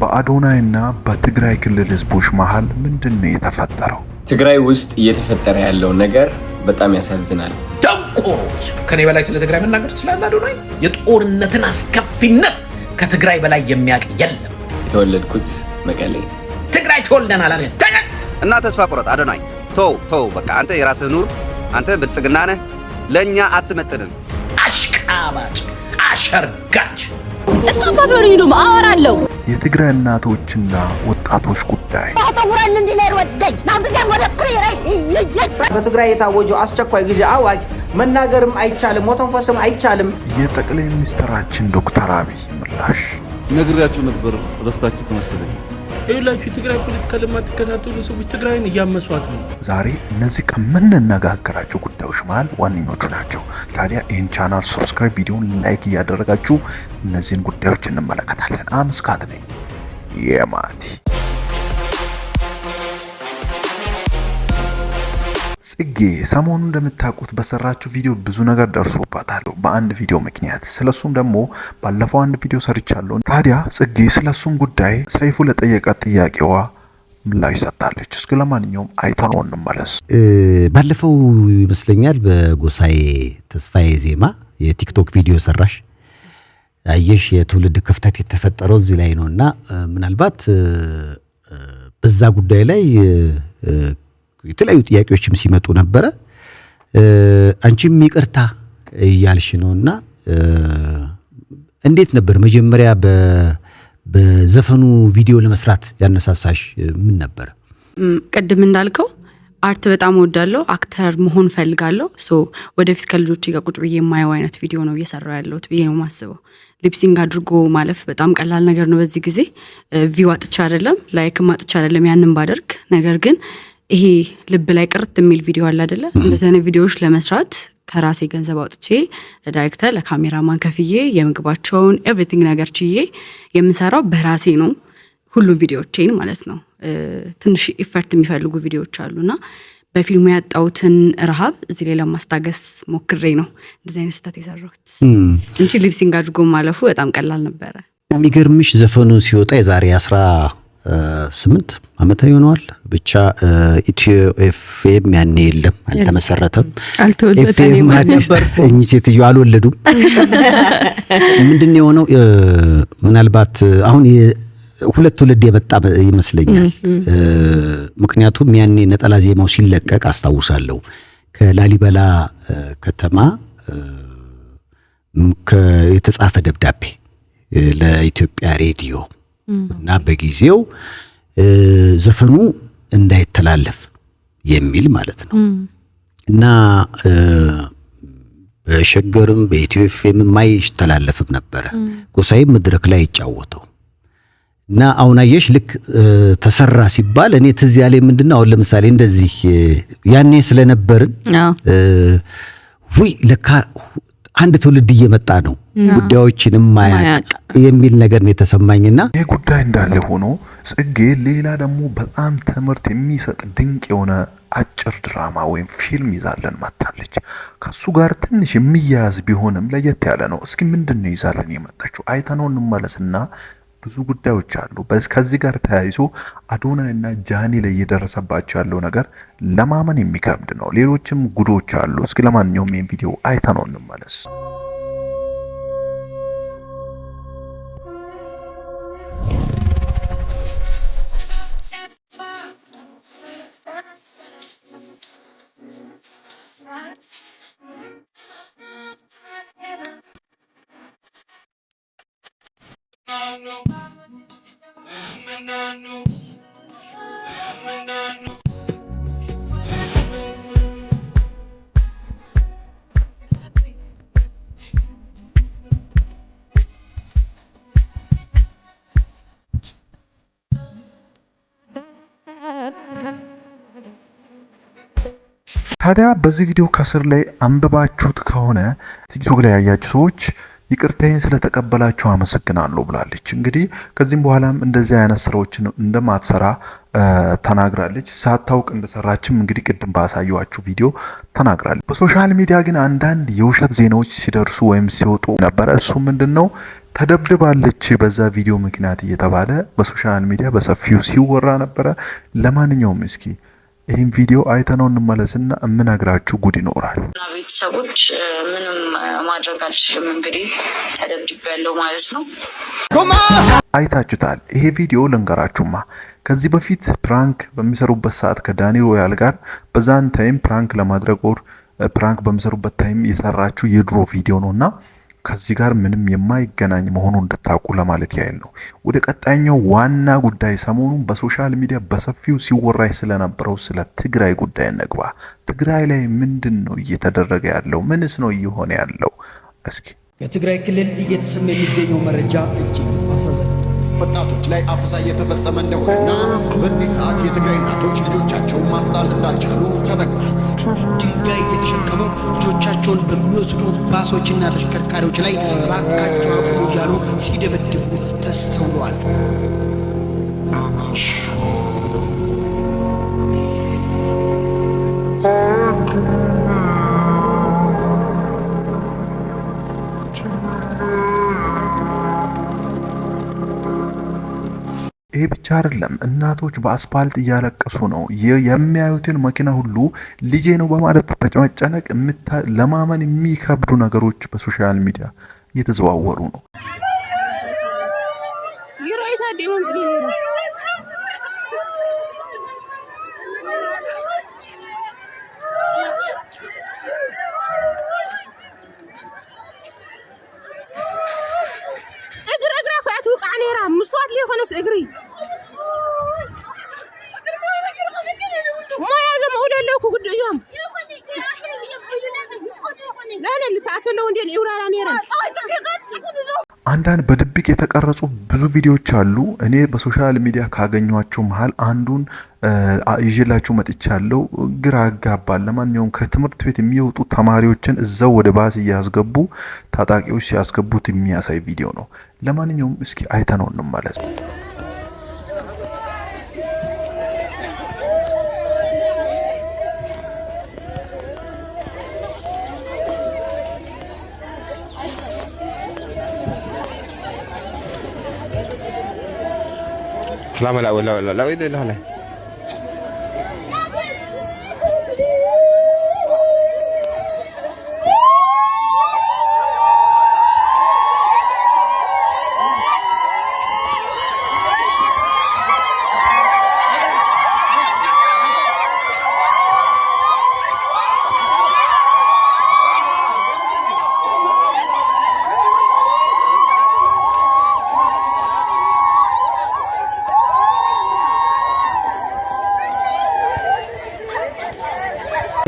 በአዶናይና በትግራይ ክልል ህዝቦች መሃል ምንድነው የተፈጠረው? ትግራይ ውስጥ እየተፈጠረ ያለው ነገር በጣም ያሳዝናል። ደንቆሮች! ከኔ በላይ ስለ ትግራይ መናገር ትችላለህ አዶናይ? የጦርነትን አስከፊነት ከትግራይ በላይ የሚያውቅ የለም። የተወለድኩት መቀሌ። ትግራይ ተወልደናል አይደል? እና ተስፋ ቁረጥ አዶናይ። ተው በቃ አንተ የራስህ ኑር። አንተ ብልጽግና ነህ፣ ለኛ አትመጥንም። አሽቃባጭ፣ አሸርጋጭ። እስታፋት ወሬ ነው አወራለሁ። የትግራይ እናቶችና ወጣቶች ጉዳይ ታተውራን እንዲነር ወደይ ናንተ ወደ ክሪራይ በትግራይ የታወጀው አስቸኳይ ጊዜ አዋጅ መናገርም አይቻልም፣ መተንፈስም አይቻልም። የጠቅላይ ሚኒስትራችን ዶክተር አብይ ምላሽ ነግሬያችሁ ነበር፣ ረስታችሁት መሰለኝ። ይኸውላችሁ ትግራይ ፖለቲካ ለማትከታተሉ ሰዎች ትግራይን እያመሷት ነው። ዛሬ እነዚህ ከምንነጋገራቸው ጉዳዮች መሃል ዋነኞቹ ናቸው። ታዲያ ይህን ቻናል ሰብስክራይብ፣ ቪዲዮን ላይክ እያደረጋችሁ እነዚህን ጉዳዮች እንመለከታለን። አምስካት ነኝ የማቲ ጽጌ ሰሞኑን እንደምታውቁት በሰራችው ቪዲዮ ብዙ ነገር ደርሶባታል በአንድ ቪዲዮ ምክንያት። ስለሱም ደግሞ ባለፈው አንድ ቪዲዮ ሰርቻለሁ። ታዲያ ጽጌ ስለሱም ጉዳይ ሰይፉ ለጠየቃት ጥያቄዋ ምላሽ ሰጥታለች። እስኪ ለማንኛውም አይተነው እንመለስ። ባለፈው ይመስለኛል በጎሳዬ ተስፋዬ ዜማ የቲክቶክ ቪዲዮ ሰራሽ አየሽ፣ የትውልድ ክፍተት የተፈጠረው እዚህ ላይ ነውና ምናልባት በዛ ጉዳይ ላይ የተለያዩ ጥያቄዎችም ሲመጡ ነበረ። አንቺም ይቅርታ እያልሽ ነውና እንዴት ነበር መጀመሪያ በዘፈኑ ቪዲዮ ለመስራት ያነሳሳሽ ምን ነበር? ቀድም እንዳልከው አርት በጣም ወዳለው አክተር መሆን ፈልጋለሁ። ወደፊት ከልጆቼ ጋር ቁጭ ብዬ የማየው አይነት ቪዲዮ ነው እየሰራው ያለሁት ብዬ ነው ማስበው። ሊፕሲንግ አድርጎ ማለፍ በጣም ቀላል ነገር ነው በዚህ ጊዜ። ቪው አጥቻ አይደለም፣ ላይክ አጥቻ አይደለም ያንን ባደርግ። ነገር ግን ይሄ ልብ ላይ ቅርት የሚል ቪዲዮ አለ አይደለ? እንደዚህ አይነት ቪዲዮዎች ለመስራት ከራሴ ገንዘብ አውጥቼ ለዳይሬክተር ለካሜራማን ከፍዬ የምግባቸውን ኤቭሪቲንግ ነገር ችዬ የምሰራው በራሴ ነው። ሁሉም ቪዲዮዎቼን ማለት ነው። ትንሽ ኢፈርት የሚፈልጉ ቪዲዮዎች አሉና በፊልሙ ያጣውትን ረሃብ እዚህ ላይ ለማስታገስ ሞክሬ ነው እንደዚህ አይነት ስህተት የሰራሁት እንጂ ሊፕሲንግ አድርጎ ማለፉ በጣም ቀላል ነበረ። የሚገርምሽ ዘፈኑ ሲወጣ የዛሬ 18 ዓመት ይሆናል። ብቻ ኢትዮ ኤፍኤም ያኔ የለም፣ አልተመሰረተም። አልተወለደም ነበር። እኚህ ሴትዮ አልወለዱም። ምንድነው የሆነው? ምናልባት አሁን ሁለት ትውልድ የመጣ ይመስለኛል። ምክንያቱም ያኔ ነጠላ ዜማው ሲለቀቅ አስታውሳለሁ ከላሊበላ ከተማ የተጻፈ ደብዳቤ ለኢትዮጵያ ሬዲዮ እና በጊዜው ዘፈኑ እንዳይተላለፍ የሚል ማለት ነው። እና በሸገርም በኢትዮ ኤፍኤም ማይተላለፍም ነበረ። ጎሳዬም መድረክ ላይ ይጫወተው እና አሁን አየሽ ልክ ተሰራ ሲባል እኔ ትዝ ያለኝ ምንድነው አሁን ለምሳሌ እንደዚህ ያኔ ስለነበርን ለካ አንድ ትውልድ እየመጣ ነው ጉዳዮችንም ማያቅ የሚል ነገር ነው የተሰማኝና ይሄ ጉዳይ እንዳለ ሆኖ ጽጌ ሌላ ደግሞ በጣም ትምህርት የሚሰጥ ድንቅ የሆነ አጭር ድራማ ወይም ፊልም ይዛለን መጣለች። ከሱ ጋር ትንሽ የሚያያዝ ቢሆንም ለየት ያለ ነው። እስኪ ምንድነው ይዛለን የመጣችው? አይተነው እንመለስና ብዙ ጉዳዮች አሉ። ከዚህ ጋር ተያይዞ አዶናይና ጃኒ ላይ እየደረሰባቸው ያለው ነገር ለማመን የሚከብድ ነው። ሌሎችም ጉዶች አሉ። እስኪ ለማንኛውም ይሄን ቪዲዮ አይተነው እንመለስ። ታዲያ በዚህ ቪዲዮ ከስር ላይ አንብባችሁት ከሆነ ቲክቶክ ላይ ያያችሁ ሰዎች ይቅርታዬን ስለተቀበላችሁ አመሰግናለሁ ብላለች። እንግዲህ ከዚህም በኋላም እንደዚህ አይነት ስራዎችን እንደማትሰራ ተናግራለች። ሳታውቅ እንደሰራችም እንግዲህ ቅድም ባሳየዋችሁ ቪዲዮ ተናግራለች። በሶሻል ሚዲያ ግን አንዳንድ የውሸት ዜናዎች ሲደርሱ ወይም ሲወጡ ነበር። እሱ ምንድነው ተደብድባለች በዛ ቪዲዮ ምክንያት እየተባለ በሶሻል ሚዲያ በሰፊው ሲወራ ነበረ። ለማንኛውም እስኪ ይህን ቪዲዮ አይተነው እንመለስና የምነግራችሁ ጉድ ይኖራል። ቤተሰቦች ምንም ማድረግ አልችልም፣ እንግዲህ ተደብድቤያለሁ ማለት ነው። አይታችሁታል። ይሄ ቪዲዮ ልንገራችሁማ ከዚህ በፊት ፕራንክ በሚሰሩበት ሰዓት ከዳኒ ሮያል ጋር በዛን ታይም ፕራንክ ለማድረግ ፕራንክ በሚሰሩበት ታይም የሰራችሁ የድሮ ቪዲዮ ነውና ከዚህ ጋር ምንም የማይገናኝ መሆኑን እንድታውቁ ለማለት ያህል ነው። ወደ ቀጣይኛው ዋና ጉዳይ ሰሞኑን በሶሻል ሚዲያ በሰፊው ሲወራ ስለነበረው ስለ ትግራይ ጉዳይ እንግባ። ትግራይ ላይ ምንድነው እየተደረገ ያለው? ምንስ ነው እየሆነ ያለው? እስኪ የትግራይ ክልል እየተሰማ የሚገኘው መረጃ እጅግ አሳዛኝ ወጣቶች ላይ አፈሳ እየተፈጸመ እንደሆነና በዚህ ሰዓት የትግራይ እናቶች ልጆቻቸውን ማስጣል እንዳልቻሉ ተነግሯል። ድንጋይ የተሸከሙ ልጆቻቸውን በሚወስዱ ባሶችና ተሽከርካሪዎች ላይ ባካቸው አቁሙ እያሉ ሲደበድቡ ተስተውለዋል። ይሄ ብቻ አይደለም። እናቶች በአስፓልት እያለቀሱ ነው። የሚያዩትን መኪና ሁሉ ልጄ ነው በማለት በመጨነቅ ለማመን የሚከብዱ ነገሮች በሶሻል ሚዲያ እየተዘዋወሩ ነው። مسوات لي خلص اجري ما لازم اقول لكم قد ايام لا اللي تعتلوا እንዴ ይውራራ ነራ አንዳንድ በድብቅ የተቀረጹ ብዙ ቪዲዮዎች አሉ። እኔ በሶሻል ሚዲያ ካገኟቸው መሃል አንዱን ይዤላችሁ መጥቻለሁ። ግራ ያጋባል። ለማንኛውም ከትምህርት ቤት የሚወጡ ተማሪዎችን እዛው ወደ ባስ እያስገቡ ታጣቂዎች ሲያስገቡት የሚያሳይ ቪዲዮ ነው። ለማንኛውም እስኪ አይተነው እንመለስ። لا لا لا لا لا لا لا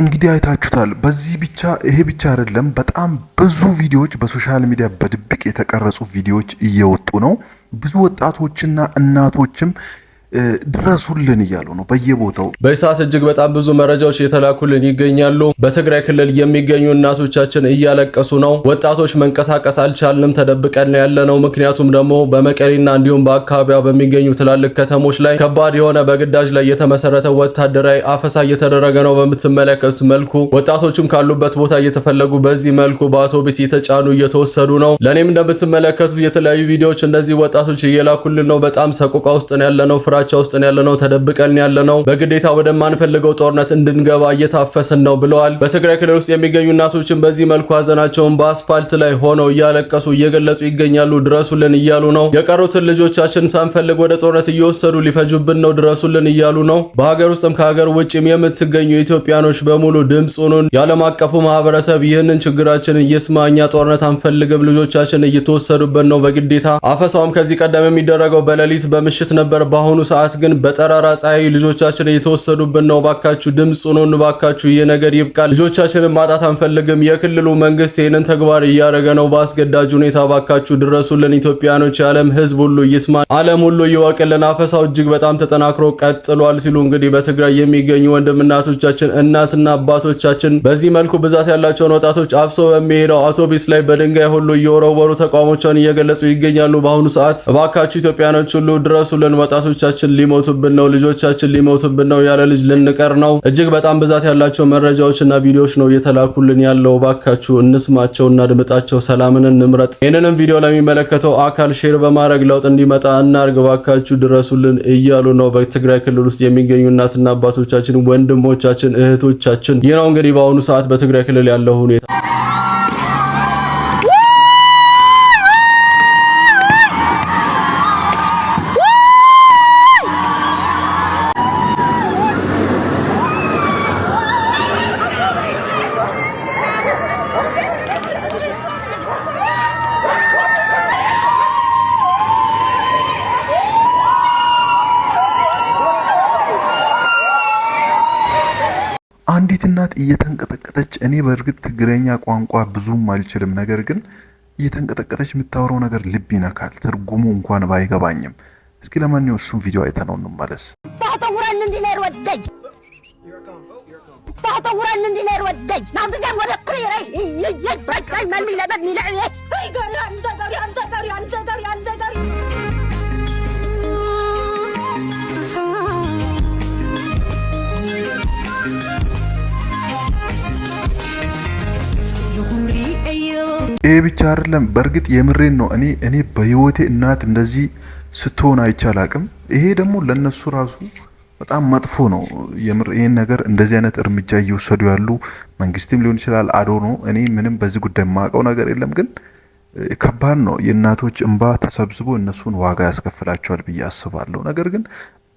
እንግዲህ አይታችሁታል። በዚህ ብቻ ይሄ ብቻ አይደለም። በጣም ብዙ ቪዲዮዎች በሶሻል ሚዲያ በድብቅ የተቀረጹ ቪዲዮዎች እየወጡ ነው። ብዙ ወጣቶችና እናቶችም ድረሱልን እያሉ ነው በየቦታው። በሰዓት እጅግ በጣም ብዙ መረጃዎች የተላኩልን ይገኛሉ። በትግራይ ክልል የሚገኙ እናቶቻችን እያለቀሱ ነው። ወጣቶች መንቀሳቀስ አልቻልንም፣ ተደብቀን ያለነው። ምክንያቱም ደግሞ በመቀሌና እንዲሁም በአካባቢዋ በሚገኙ ትላልቅ ከተሞች ላይ ከባድ የሆነ በግዳጅ ላይ የተመሰረተ ወታደራዊ አፈሳ እየተደረገ ነው። በምትመለከቱ መልኩ ወጣቶቹም ካሉበት ቦታ እየተፈለጉ በዚህ መልኩ በአውቶቡስ እየተጫኑ እየተወሰዱ ነው። ለኔም እንደምትመለከቱት የተለያዩ ቪዲዮዎች እንደዚህ ወጣቶች እየላኩልን ነው። በጣም ሰቆቃ ውስጥ ነው ያለነው። ውስጥ ያለነው ተደብቀን ያለነው በግዴታ ወደማንፈልገው ጦርነት እንድንገባ እየታፈስን ነው ብለዋል። በትግራይ ክልል ውስጥ የሚገኙ እናቶችን በዚህ መልኩ ሀዘናቸውን በአስፓልት ላይ ሆነው እያለቀሱ እየገለጹ ይገኛሉ። ድረሱልን እያሉ ነው። የቀሩትን ልጆቻችን ሳንፈልግ ወደ ጦርነት እየወሰዱ ሊፈጁብን ነው፣ ድረሱልን እያሉ ነው። በሀገር ውስጥም ከሀገር ውጭም የምትገኙ ኢትዮጵያኖች በሙሉ ድምጽ ሁኑን። የዓለም አቀፉ ማህበረሰብ ይህንን ችግራችንን ይስማ። እኛ ጦርነት አንፈልግም፣ ልጆቻችን እየተወሰዱብን ነው በግዴታ። አፈሳውም ከዚህ ቀደም የሚደረገው በሌሊት በምሽት ነበር። በአሁኑ ሰዓት ግን በጠራራ ፀሐይ ልጆቻችን እየተወሰዱብን ነው። ባካችሁ ድምጽ ሁኑን፣ ባካችሁ ይሄ ነገር ይብቃል። ልጆቻችንን ማጣት አንፈልግም። የክልሉ መንግስት ይህንን ተግባር እያደረገ ነው በአስገዳጅ ሁኔታ። ባካችሁ ድረሱልን ኢትዮጵያኖች፣ የዓለም ህዝብ ሁሉ ይስማ፣ ዓለም ሁሉ ይወቅልን። አፈሳው እጅግ በጣም ተጠናክሮ ቀጥሏል ሲሉ እንግዲህ በትግራይ የሚገኙ ወንድምናቶቻችን እናትና አባቶቻችን በዚህ መልኩ ብዛት ያላቸውን ወጣቶች አብሶ በሚሄደው አውቶቡስ ላይ በድንጋይ ሁሉ እየወረወሩ ተቃውሞቻቸውን እየገለጹ ይገኛሉ። በአሁኑ ሰዓት ባካችሁ ኢትዮጵያኖች ሁሉ ድረሱልን ወጣቶቻችን ቤተሰቦቻችን ሊሞቱብን ነው፣ ልጆቻችን ሊሞቱብን ነው፣ ያለ ልጅ ልንቀር ነው። እጅግ በጣም ብዛት ያላቸው መረጃዎችና ቪዲዮዎች ነው እየተላኩልን ያለው። ባካችሁ እንስማቸውና ድምጣቸው። ሰላምን እንምረጥ። ይህንንም ቪዲዮ ለሚመለከተው አካል ሼር በማድረግ ለውጥ እንዲመጣ እናርግ። ባካችሁ ድረሱልን እያሉ ነው በትግራይ ክልል ውስጥ የሚገኙ እናትና አባቶቻችን፣ ወንድሞቻችን፣ እህቶቻችን። ይህ ነው እንግዲህ በአሁኑ ሰዓት በትግራይ ክልል ያለው ሁኔታ። አንዲት እናት እየተንቀጠቀጠች፣ እኔ በእርግጥ ትግረኛ ቋንቋ ብዙም አልችልም፣ ነገር ግን እየተንቀጠቀጠች የምታወራው ነገር ልብ ይነካል፣ ትርጉሙ እንኳን ባይገባኝም። እስኪ ለማንኛውም እሱን ቪዲዮ አይተነው እንመለስ። ታተውረን እንዲነር ወደጅ ታተውረን እንዲነር ወደጅ ናንተ ጃም ወደ ክሪራይ ይይ ማን ሚለበት ሚለዕየ ጋሪ አንዘጋሪ አንዘጋሪ አንዘጋሪ አንዘጋሪ ይሄ ብቻ አይደለም፣ በእርግጥ የምሬን ነው። እኔ በህይወቴ እናት እንደዚህ ስትሆን አይቻላቅም። ይሄ ደግሞ ለነሱ ራሱ በጣም መጥፎ ነው። የምር ይሄን ነገር እንደዚህ አይነት እርምጃ እየወሰዱ ያሉ መንግስትም ሊሆን ይችላል፣ አዶ ነው። እኔ ምንም በዚህ ጉዳይ የማውቀው ነገር የለም፣ ግን ከባድ ነው። የእናቶች እንባ ተሰብስቦ እነሱን ዋጋ ያስከፍላቸዋል ብዬ አስባለሁ። ነገር ግን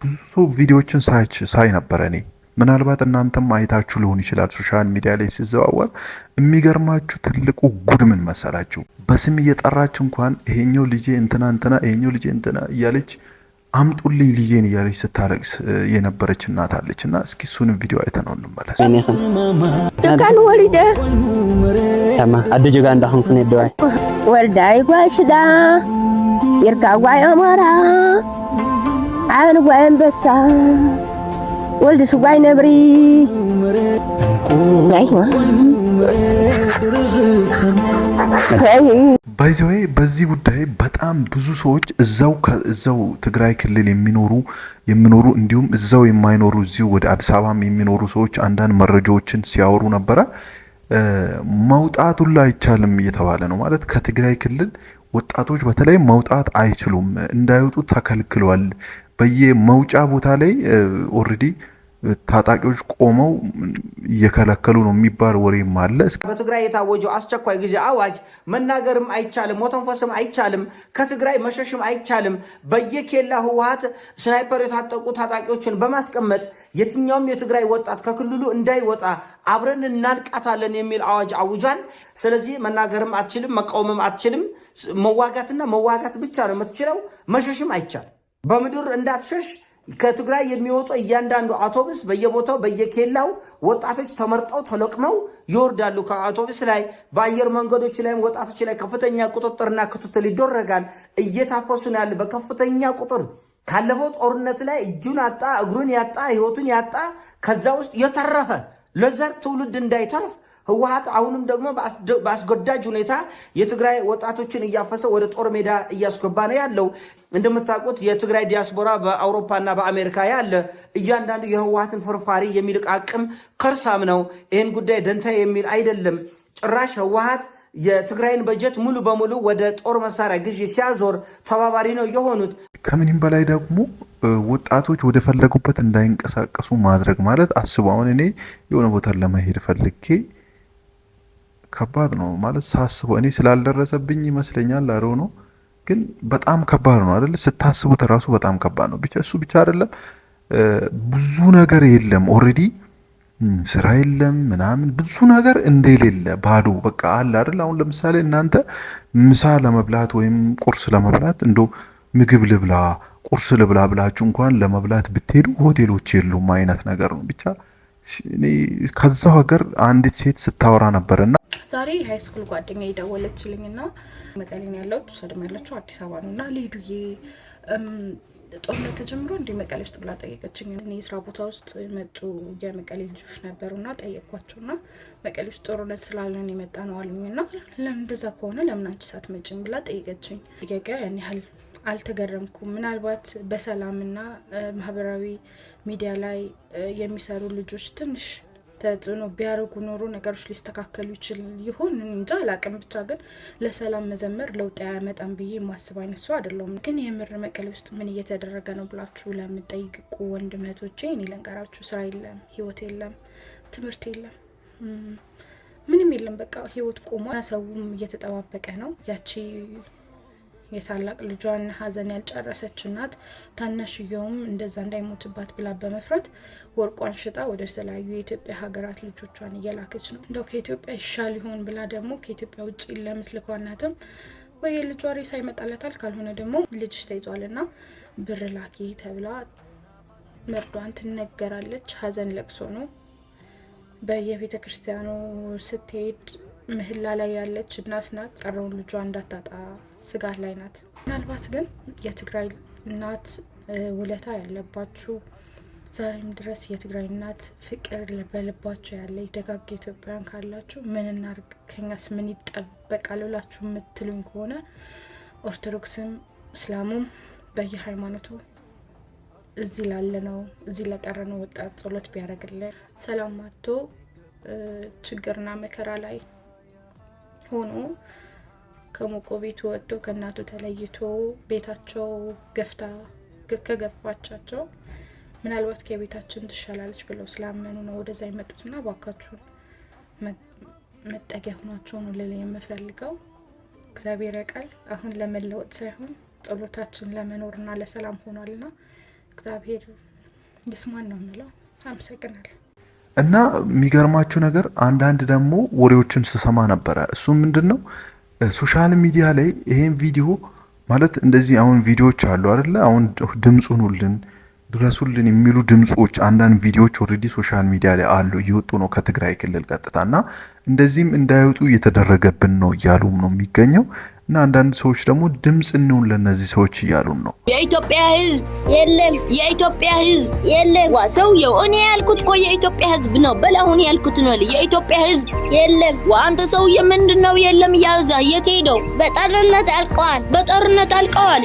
ብዙ ሰው ቪዲዮዎችን ሳይ ነበረ እኔ ምናልባት እናንተም አይታችሁ ሊሆን ይችላል ሶሻል ሚዲያ ላይ ሲዘዋወር። የሚገርማችሁ ትልቁ ጉድ ምን መሰላችሁ? በስም እየጠራች እንኳን ይሄኛው ልጄ እንትና እንትና፣ ይሄኛው ልጄ እንትና እያለች አምጡልኝ ልጄን እያለች ስታለቅስ የነበረች እናት አለች። እና እስኪ እሱንም ቪዲዮ አይተነው እንመለስ። ደካን ወሊደ ተማ አደጀ ጋር እንዳሁን ከነ ደዋይ ወልዳይ ጓሽዳ ይርካ ጓይ አማራ አን ጓይ አንበሳ ወልድ ሱጋይ ነብሪ ባይዘዌ በዚህ ጉዳይ በጣም ብዙ ሰዎች እዛው ትግራይ ክልል የሚኖሩ እንዲሁም እዛው የማይኖሩ እዚሁ ወደ አዲስ አበባም የሚኖሩ ሰዎች አንዳንድ መረጃዎችን ሲያወሩ ነበረ። መውጣቱን ላይ አይቻልም እየተባለ ነው። ማለት ከትግራይ ክልል ወጣቶች በተለይ መውጣት አይችሉም፣ እንዳይወጡ ተከልክሏል። በየመውጫ ቦታ ላይ ኦሬዲ ታጣቂዎች ቆመው እየከለከሉ ነው የሚባል ወሬም አለ። በትግራይ የታወጀው አስቸኳይ ጊዜ አዋጅ መናገርም አይቻልም፣ መተንፈስም አይቻልም፣ ከትግራይ መሸሽም አይቻልም። በየኬላ ህወሓት ስናይፐር የታጠቁ ታጣቂዎችን በማስቀመጥ የትኛውም የትግራይ ወጣት ከክልሉ እንዳይወጣ አብረን እናልቃታለን የሚል አዋጅ አውጇል። ስለዚህ መናገርም አትችልም፣ መቃወምም አትችልም። መዋጋትና መዋጋት ብቻ ነው የምትችለው። መሸሽም አይቻልም። በምድር እንዳትሸሽ ከትግራይ የሚወጡ እያንዳንዱ አውቶቡስ በየቦታው በየኬላው ወጣቶች ተመርጠው ተለቅመው ይወርዳሉ ከአውቶቡስ ላይ። በአየር መንገዶች ላይም ወጣቶች ላይ ከፍተኛ ቁጥጥርና ክትትል ይደረጋል። እየታፈሱ ነው ያለ በከፍተኛ ቁጥር። ካለፈው ጦርነት ላይ እጁን ያጣ እግሩን ያጣ ህይወቱን ያጣ ከዛ ውስጥ የተረፈ ለዘር ትውልድ እንዳይተርፍ ህወሓት አሁንም ደግሞ በአስገዳጅ ሁኔታ የትግራይ ወጣቶችን እያፈሰ ወደ ጦር ሜዳ እያስገባ ነው ያለው። እንደምታውቁት የትግራይ ዲያስፖራ በአውሮፓና በአሜሪካ ያለ እያንዳንዱ የህወሓትን ፍርፋሪ የሚልቃቅም ከርሳም ነው። ይህን ጉዳይ ደንታ የሚል አይደለም። ጭራሽ ህወሓት የትግራይን በጀት ሙሉ በሙሉ ወደ ጦር መሳሪያ ግዢ ሲያዞር ተባባሪ ነው የሆኑት። ከምንም በላይ ደግሞ ወጣቶች ወደ ፈለጉበት እንዳይንቀሳቀሱ ማድረግ ማለት አስቡ። አሁን እኔ የሆነ ቦታ ለመሄድ ፈልጌ ከባድ ነው ማለት ሳስበው፣ እኔ ስላልደረሰብኝ ይመስለኛል አረው ነው፣ ግን በጣም ከባድ ነው አይደል? ስታስቡት ራሱ በጣም ከባድ ነው። ብቻ እሱ ብቻ አይደለም፣ ብዙ ነገር የለም ኦሬዲ ስራ የለም ምናምን ብዙ ነገር እንደሌለ ባዶ በቃ አለ አይደል? አሁን ለምሳሌ እናንተ ምሳ ለመብላት ወይም ቁርስ ለመብላት እንደው ምግብ ልብላ ቁርስ ልብላ ብላችሁ እንኳን ለመብላት ብትሄዱ ሆቴሎች የሉም አይነት ነገር ነው። ብቻ እኔ ከዛው ሀገር አንዲት ሴት ስታወራ ነበርና ዛሬ ሃይ ስኩል ጓደኛ ይደወለችልኝና መቀሌን ያለው እሷ ደግሞ ያለችው አዲስ አበባ ነውና ልሂዱዬ ጦርነት ተጀምሮ እንደ መቀሌ ውስጥ ብላ ጠየቀችኝ። እኔ ስራ ቦታ ውስጥ መጡ የመቀሌ ልጆች ነበሩና ጠየቅኳቸውና መቀሌ ውስጥ ጦርነት ስላለን የመጣ ነው አሉኝና ለምን እንደዛ ከሆነ ለምን አንቺ ሳትመጪም ብላ ጠየቀችኝ። ጥያቄው ያን ያህል አልተገረምኩም። ምናልባት በሰላምና ማህበራዊ ሚዲያ ላይ የሚሰሩ ልጆች ትንሽ ተጽዕኖ ቢያደርጉ ኖሮ ነገሮች ሊስተካከሉ ይችል ይሆን እንጃ አላቅም። ብቻ ግን ለሰላም መዘመር ለውጥ ያመጣም ብዬ የማስብ አይነት ሰው አይደለሁም። ግን የምር መቀሌ ውስጥ ምን እየተደረገ ነው ብላችሁ ለምትጠይቁ ወንድመቶቼ እኔ ልንገራችሁ፣ ስራ የለም፣ ህይወት የለም፣ ትምህርት የለም፣ ምንም የለም። በቃ ህይወት ቆሟል። ሰውም እየተጠባበቀ ነው። ያቺ የታላቅ ልጇን ሀዘን ያልጨረሰች እናት ታናሽየውም እንደዛ እንዳይሞትባት ብላ በመፍራት ወርቋን ሽጣ ወደ ተለያዩ የኢትዮጵያ ሀገራት ልጆቿን እየላከች ነው። እንደው ከኢትዮጵያ ይሻል ይሆን ብላ ደግሞ ከኢትዮጵያ ውጭ ለምትልከው እናትም ወይ ልጇ ሬሳ ይመጣለታል፣ ካልሆነ ደግሞ ልጅሽ ተይዟልና ብር ላኪ ተብላ መርዷን ትነገራለች። ሀዘን ለቅሶ ነው። በየቤተ ክርስቲያኑ ስትሄድ ምህላ ላይ ያለች እናት ናት። ቀረውን ልጇ እንዳታጣ ስጋት ላይ ናት። ምናልባት ግን የትግራይ እናት ውለታ ያለባችሁ ዛሬም ድረስ የትግራይ እናት ፍቅር በልባችሁ ያለ ደጋግ ኢትዮጵያውያን ካላችሁ ምን እናርግ ከኛስ ምን ይጠበቃል ብላችሁ የምትሉኝ ከሆነ ኦርቶዶክስም እስላሙም በየሃይማኖቱ እዚህ ላለነው እዚህ ለቀረነው ወጣት ጸሎት ቢያደርግልን ሰላም አጥቶ ችግርና መከራ ላይ ሆኖ ከሞቆ ቤቱ ወጥቶ ከእናቱ ተለይቶ ቤታቸው ከገፋቻቸው ምናልባት ከቤታችን ትሻላለች ብለው ስላመኑ ነው ወደዛ የመጡትና ባካችሁን መጠጊያ ሆናችሁ ነው ልል የምፈልገው። እግዚአብሔር ያውቃል። አሁን ለመለወጥ ሳይሆን ጸሎታችን ለመኖርና ለሰላም ሆኗልና እግዚአብሔር ይስማን ነው የምለው። አመሰግናለሁ። እና የሚገርማችሁ ነገር አንዳንድ ደግሞ ወሬዎችን ስሰማ ነበረ። እሱ ምንድነው ሶሻል ሚዲያ ላይ ይሄን ቪዲዮ ማለት እንደዚህ አሁን ቪዲዮዎች አሉ አይደለ? አሁን ድምጹን ሁሉን ድረሱልን የሚሉ ድምጾች አንዳንድ ቪዲዮዎች ኦሬዲ ሶሻል ሚዲያ ላይ አሉ፣ እየወጡ ነው ከትግራይ ክልል ቀጥታና እንደዚህም እንዳይወጡ እየተደረገብን ነው እያሉም ነው የሚገኘው። እና አንዳንድ ሰዎች ደግሞ ድምጽ እንውን ለነዚህ ሰዎች እያሉን ነው። የኢትዮጵያ ህዝብ የለም፣ የኢትዮጵያ ህዝብ የለም። ዋሰውየው እኔ ያልኩት እኮ የኢትዮጵያ ህዝብ ነው። በላሁን ያልኩት ነው። የኢትዮጵያ ህዝብ የለም። ዋንተ ሰውዬ ምንድነው የለም ያዛ የት ሄደው? በጦርነት አልቀዋል፣ በጦርነት አልቀዋል።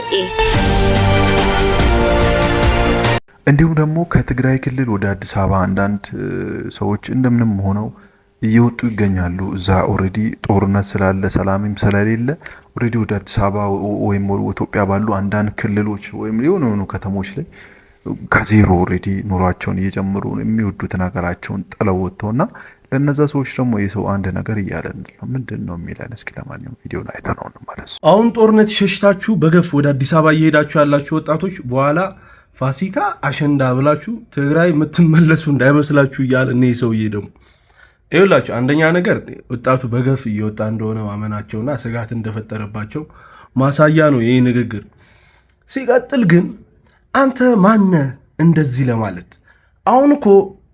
እንዲሁም ደግሞ ከትግራይ ክልል ወደ አዲስ አበባ አንዳንድ ሰዎች እንደምንም ሆነው እየወጡ ይገኛሉ። እዛ ኦሬዲ ጦርነት ስላለ ሰላምም ስለሌለ ኦሬዲ ወደ አዲስ አበባ ወይም ኢትዮጵያ ባሉ አንዳንድ ክልሎች ወይም የሆኑ ከተሞች ላይ ከዜሮ ኦሬዲ ኑሯቸውን እየጨመሩ የሚወዱትን ሀገራቸውን ጥለው ወጥተውና ለነዛ ሰዎች ደግሞ የሰው አንድ ነገር እያለን ነው። ምንድነው የሚለን? እስኪ ለማንኛውም ቪዲዮ ላይ አይተነው ማለት ነው። አሁን ጦርነት ሸሽታችሁ በገፍ ወደ አዲስ አበባ እየሄዳችሁ ያላችሁ ወጣቶች በኋላ ፋሲካ አሸንዳ ብላችሁ ትግራይ የምትመለሱ እንዳይመስላችሁ እያለ እኔ ሰውዬ ደግሞ ይኸውላችሁ፣ አንደኛ ነገር ወጣቱ በገፍ እየወጣ እንደሆነ ማመናቸውና ስጋት እንደፈጠረባቸው ማሳያ ነው ይህ ንግግር። ሲቀጥል ግን አንተ ማነ እንደዚህ ለማለት? አሁን እኮ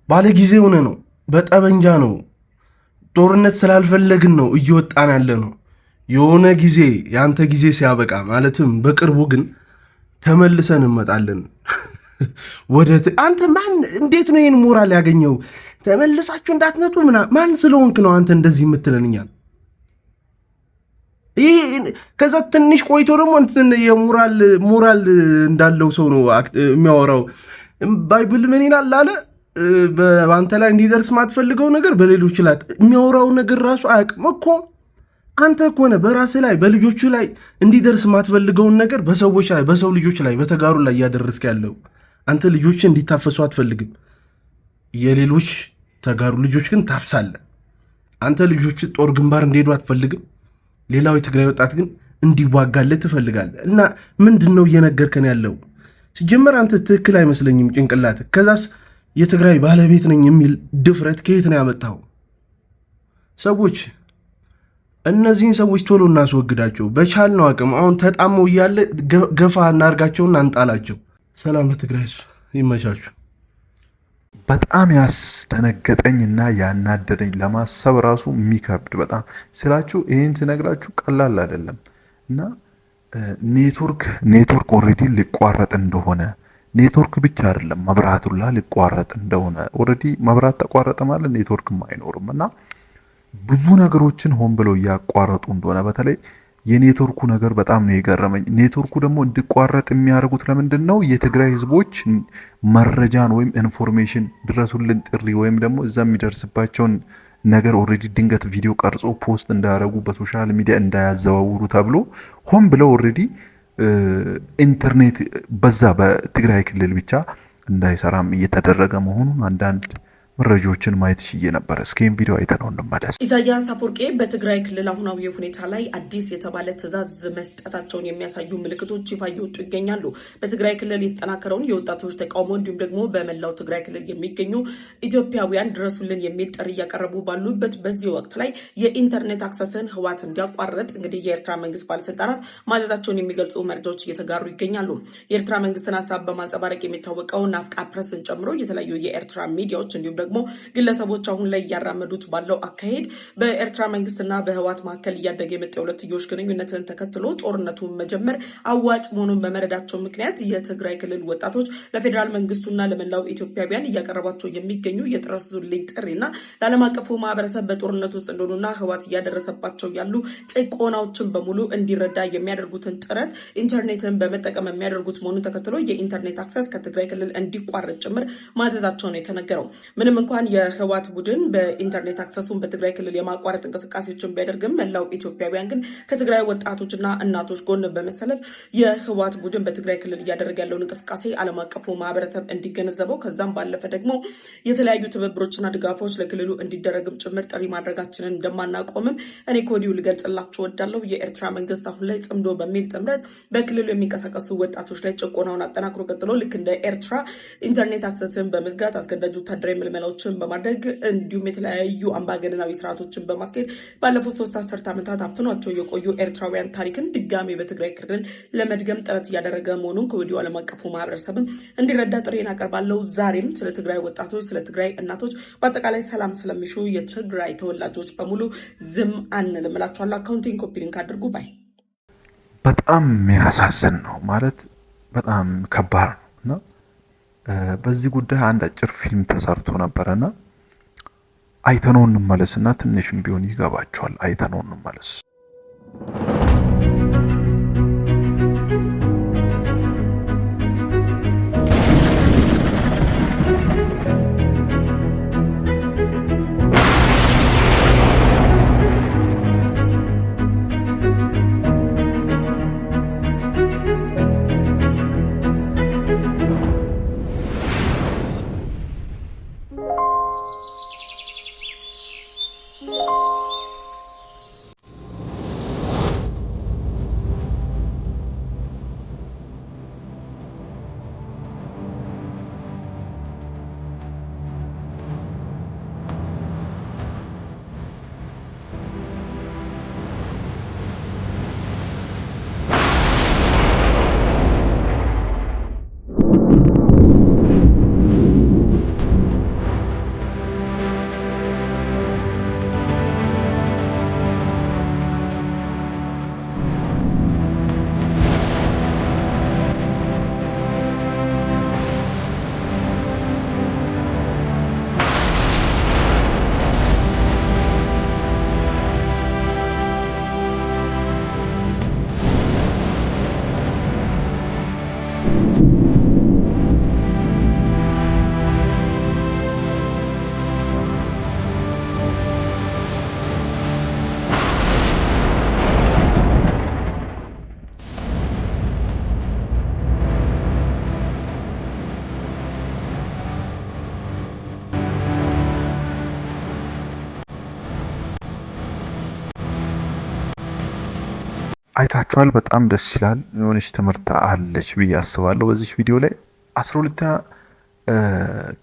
ባለጊዜ ሆነ ነው፣ በጠበንጃ ነው፣ ጦርነት ስላልፈለግን ነው እየወጣን ያለ ነው። የሆነ ጊዜ የአንተ ጊዜ ሲያበቃ ማለትም በቅርቡ ግን ተመልሰን እንመጣለን። አንተ ማን እንዴት ነው ይህን ሞራል ያገኘው? ተመልሳችሁ እንዳትመጡ ማን ስለሆንክ ነው አንተ እንደዚህ የምትለንኛ? ይህ ከዛ ትንሽ ቆይቶ ደግሞ የሞራል እንዳለው ሰው ነው የሚያወራው። ባይብል ምን ይላል አለ? በአንተ ላይ እንዲደርስ ማትፈልገው ነገር በሌሎች ላይ የሚያወራው ነገር ራሱ አያውቅም እኮ። አንተ ከሆነ በራስህ ላይ በልጆቹ ላይ እንዲደርስ ማትፈልገውን ነገር በሰዎች ላይ በሰው ልጆች ላይ በተጋሩ ላይ እያደረስክ ያለው አንተ ልጆች እንዲታፈሱ አትፈልግም። የሌሎች ተጋሩ ልጆች ግን ታፍሳለህ። አንተ ልጆች ጦር ግንባር እንዲሄዱ አትፈልግም። ሌላው የትግራይ ወጣት ግን እንዲዋጋልህ ትፈልጋለህ። እና ምንድነው እየነገርከን ያለው? ሲጀመር አንተ ትክክል አይመስለኝም ጭንቅላት። ከዛስ የትግራይ ባለቤት ነኝ የሚል ድፍረት ከየት ነው ያመጣው? ሰዎች እነዚህን ሰዎች ቶሎ እናስወግዳቸው በቻልነው አቅም። አሁን ተጣመው እያለ ገፋ እናርጋቸውና አንጣላቸው። ሰላም ለትግራይ ህዝብ፣ ይመቻችሁ። በጣም ያስደነገጠኝና ያናደደኝ ለማሰብ ራሱ የሚከብድ በጣም ስላችሁ ይህን ስነግራችሁ ቀላል አይደለም። እና ኔትወርክ ኦሬዲ ሊቋረጥ እንደሆነ ኔትወርክ ብቻ አይደለም መብራቱላ ሊቋረጥ እንደሆነ ኦሬዲ መብራት ተቋረጠ ማለት ኔትወርክም አይኖርም እና ብዙ ነገሮችን ሆን ብለው እያቋረጡ እንደሆነ በተለይ የኔትወርኩ ነገር በጣም ነው የገረመኝ። ኔትወርኩ ደግሞ እንዲቋረጥ የሚያደርጉት ለምንድን ነው? የትግራይ ህዝቦች መረጃን ወይም ኢንፎርሜሽን ድረሱልን ጥሪ ወይም ደግሞ እዛ የሚደርስባቸውን ነገር ኦልሬዲ ድንገት ቪዲዮ ቀርጾ ፖስት እንዳያደርጉ በሶሻል ሚዲያ እንዳያዘዋውሩ ተብሎ ሆን ብለው ኦልሬዲ ኢንተርኔት በዛ በትግራይ ክልል ብቻ እንዳይሰራም እየተደረገ መሆኑን አንዳንድ መረጃዎችን ማየት ሽዬ ነበር። እስኪም ቪዲዮ አይተነው እንመለስ። ኢሳያስ አፈወርቂ በትግራይ ክልል አሁናዊ ሁኔታ ላይ አዲስ የተባለ ትዕዛዝ መስጠታቸውን የሚያሳዩ ምልክቶች ይፋ እየወጡ ይገኛሉ። በትግራይ ክልል የተጠናከረውን የወጣቶች ተቃውሞ እንዲሁም ደግሞ በመላው ትግራይ ክልል የሚገኙ ኢትዮጵያውያን ድረሱልን የሚል ጥሪ እያቀረቡ ባሉበት በዚህ ወቅት ላይ የኢንተርኔት አክሰስን ህወሓት እንዲያቋርጥ እንግዲህ የኤርትራ መንግስት ባለስልጣናት ማዘዛቸውን የሚገልጹ መረጃዎች እየተጋሩ ይገኛሉ። የኤርትራ መንግስትን ሀሳብ በማንጸባረቅ የሚታወቀው ናፍቃ ፕረስን ጨምሮ የተለያዩ የኤርትራ ሚዲያዎች እንዲሁም ደግሞ ግለሰቦች አሁን ላይ እያራመዱት ባለው አካሄድ በኤርትራ መንግስትና በህወሓት መካከል እያደገ የመጣ የሁለትዮሽ ግንኙነትን ተከትሎ ጦርነቱን መጀመር አዋጭ መሆኑን በመረዳቸው ምክንያት የትግራይ ክልል ወጣቶች ለፌዴራል መንግስቱና ለመላው ኢትዮጵያውያን እያቀረባቸው የሚገኙ የድረሱልኝ ጥሪና ለዓለም አቀፉ ማህበረሰብ በጦርነት ውስጥ እንደሆኑና ህወሓት እያደረሰባቸው ያሉ ጭቆናዎችን በሙሉ እንዲረዳ የሚያደርጉትን ጥረት ኢንተርኔትን በመጠቀም የሚያደርጉት መሆኑን ተከትሎ የኢንተርኔት አክሰስ ከትግራይ ክልል እንዲቋረጥ ጭምር ማዘዛቸው ነው የተነገረው። ምንም እንኳን የህወሓት ቡድን በኢንተርኔት አክሰሱን በትግራይ ክልል የማቋረጥ እንቅስቃሴዎችን ቢያደርግም መላው ኢትዮጵያውያን ግን ከትግራይ ወጣቶችና እናቶች ጎን በመሰለፍ የህወሓት ቡድን በትግራይ ክልል እያደረገ ያለውን እንቅስቃሴ ዓለም አቀፉ ማህበረሰብ እንዲገነዘበው ከዛም ባለፈ ደግሞ የተለያዩ ትብብሮችና ድጋፎች ለክልሉ እንዲደረግም ጭምር ጥሪ ማድረጋችንን እንደማናቆምም እኔ ከወዲሁ ልገልጽላችሁ እወዳለሁ። የኤርትራ መንግስት አሁን ላይ ጽምዶ በሚል ጥምረት በክልሉ የሚንቀሳቀሱ ወጣቶች ላይ ጭቆናውን አጠናክሮ ቀጥሎ ልክ እንደ ኤርትራ ኢንተርኔት አክሰስን በመዝጋት አስገዳጅ ወታደራዊ ምልመላዎችን በማድረግ እንዲሁም የተለያዩ አምባገነናዊ ስርዓቶችን በማስኬድ ባለፉት 3 አስርት ዓመታት አፍኗቸው የቆዩ ኤርትራውያን ታሪክን ድጋሜ በትግራይ ክልል ለመድገም ጥረት እያደረገ መሆኑን ከወዲሁ ዓለም አቀፉ ማህበረሰብን እንዲረዳ ጥሬን አቀርባለሁ። ዛሬም ስለ ትግራይ ወጣቶች፣ ስለ ትግራይ እናቶች፣ በአጠቃላይ ሰላም ስለሚሹ የትግራይ ተወላጆች በሙሉ ዝም አንልም እላችኋለሁ። አካውንቲንግ ኮፒ ሊንክ አድርጉ ባይ። በጣም የሚያሳዝን ነው ማለት በጣም ከባድ ነው እና በዚህ ጉዳይ አንድ አጭር ፊልም ተሰርቶ ነበረና አይተነው እንመለስና ትንሽም ቢሆን ይገባቸዋል። አይተነው እንመለስ። አይታችኋል። በጣም ደስ ይላል። የሆነች ትምህርት አለች ብዬ አስባለሁ በዚህ ቪዲዮ ላይ 12ኛ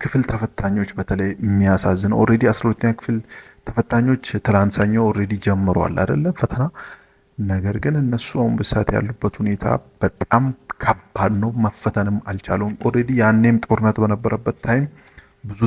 ክፍል ተፈታኞች በተለይ የሚያሳዝን ኦሬዲ 12ኛ ክፍል ተፈታኞች ትላንት ሰኞ ኦሬዲ ጀምረዋል አይደለ ፈተና። ነገር ግን እነሱ አሁን በሳት ያሉበት ሁኔታ በጣም ከባድ ነው። መፈተንም አልቻሉም። ኦሬዲ ያኔም ጦርነት በነበረበት ታይም ብዙ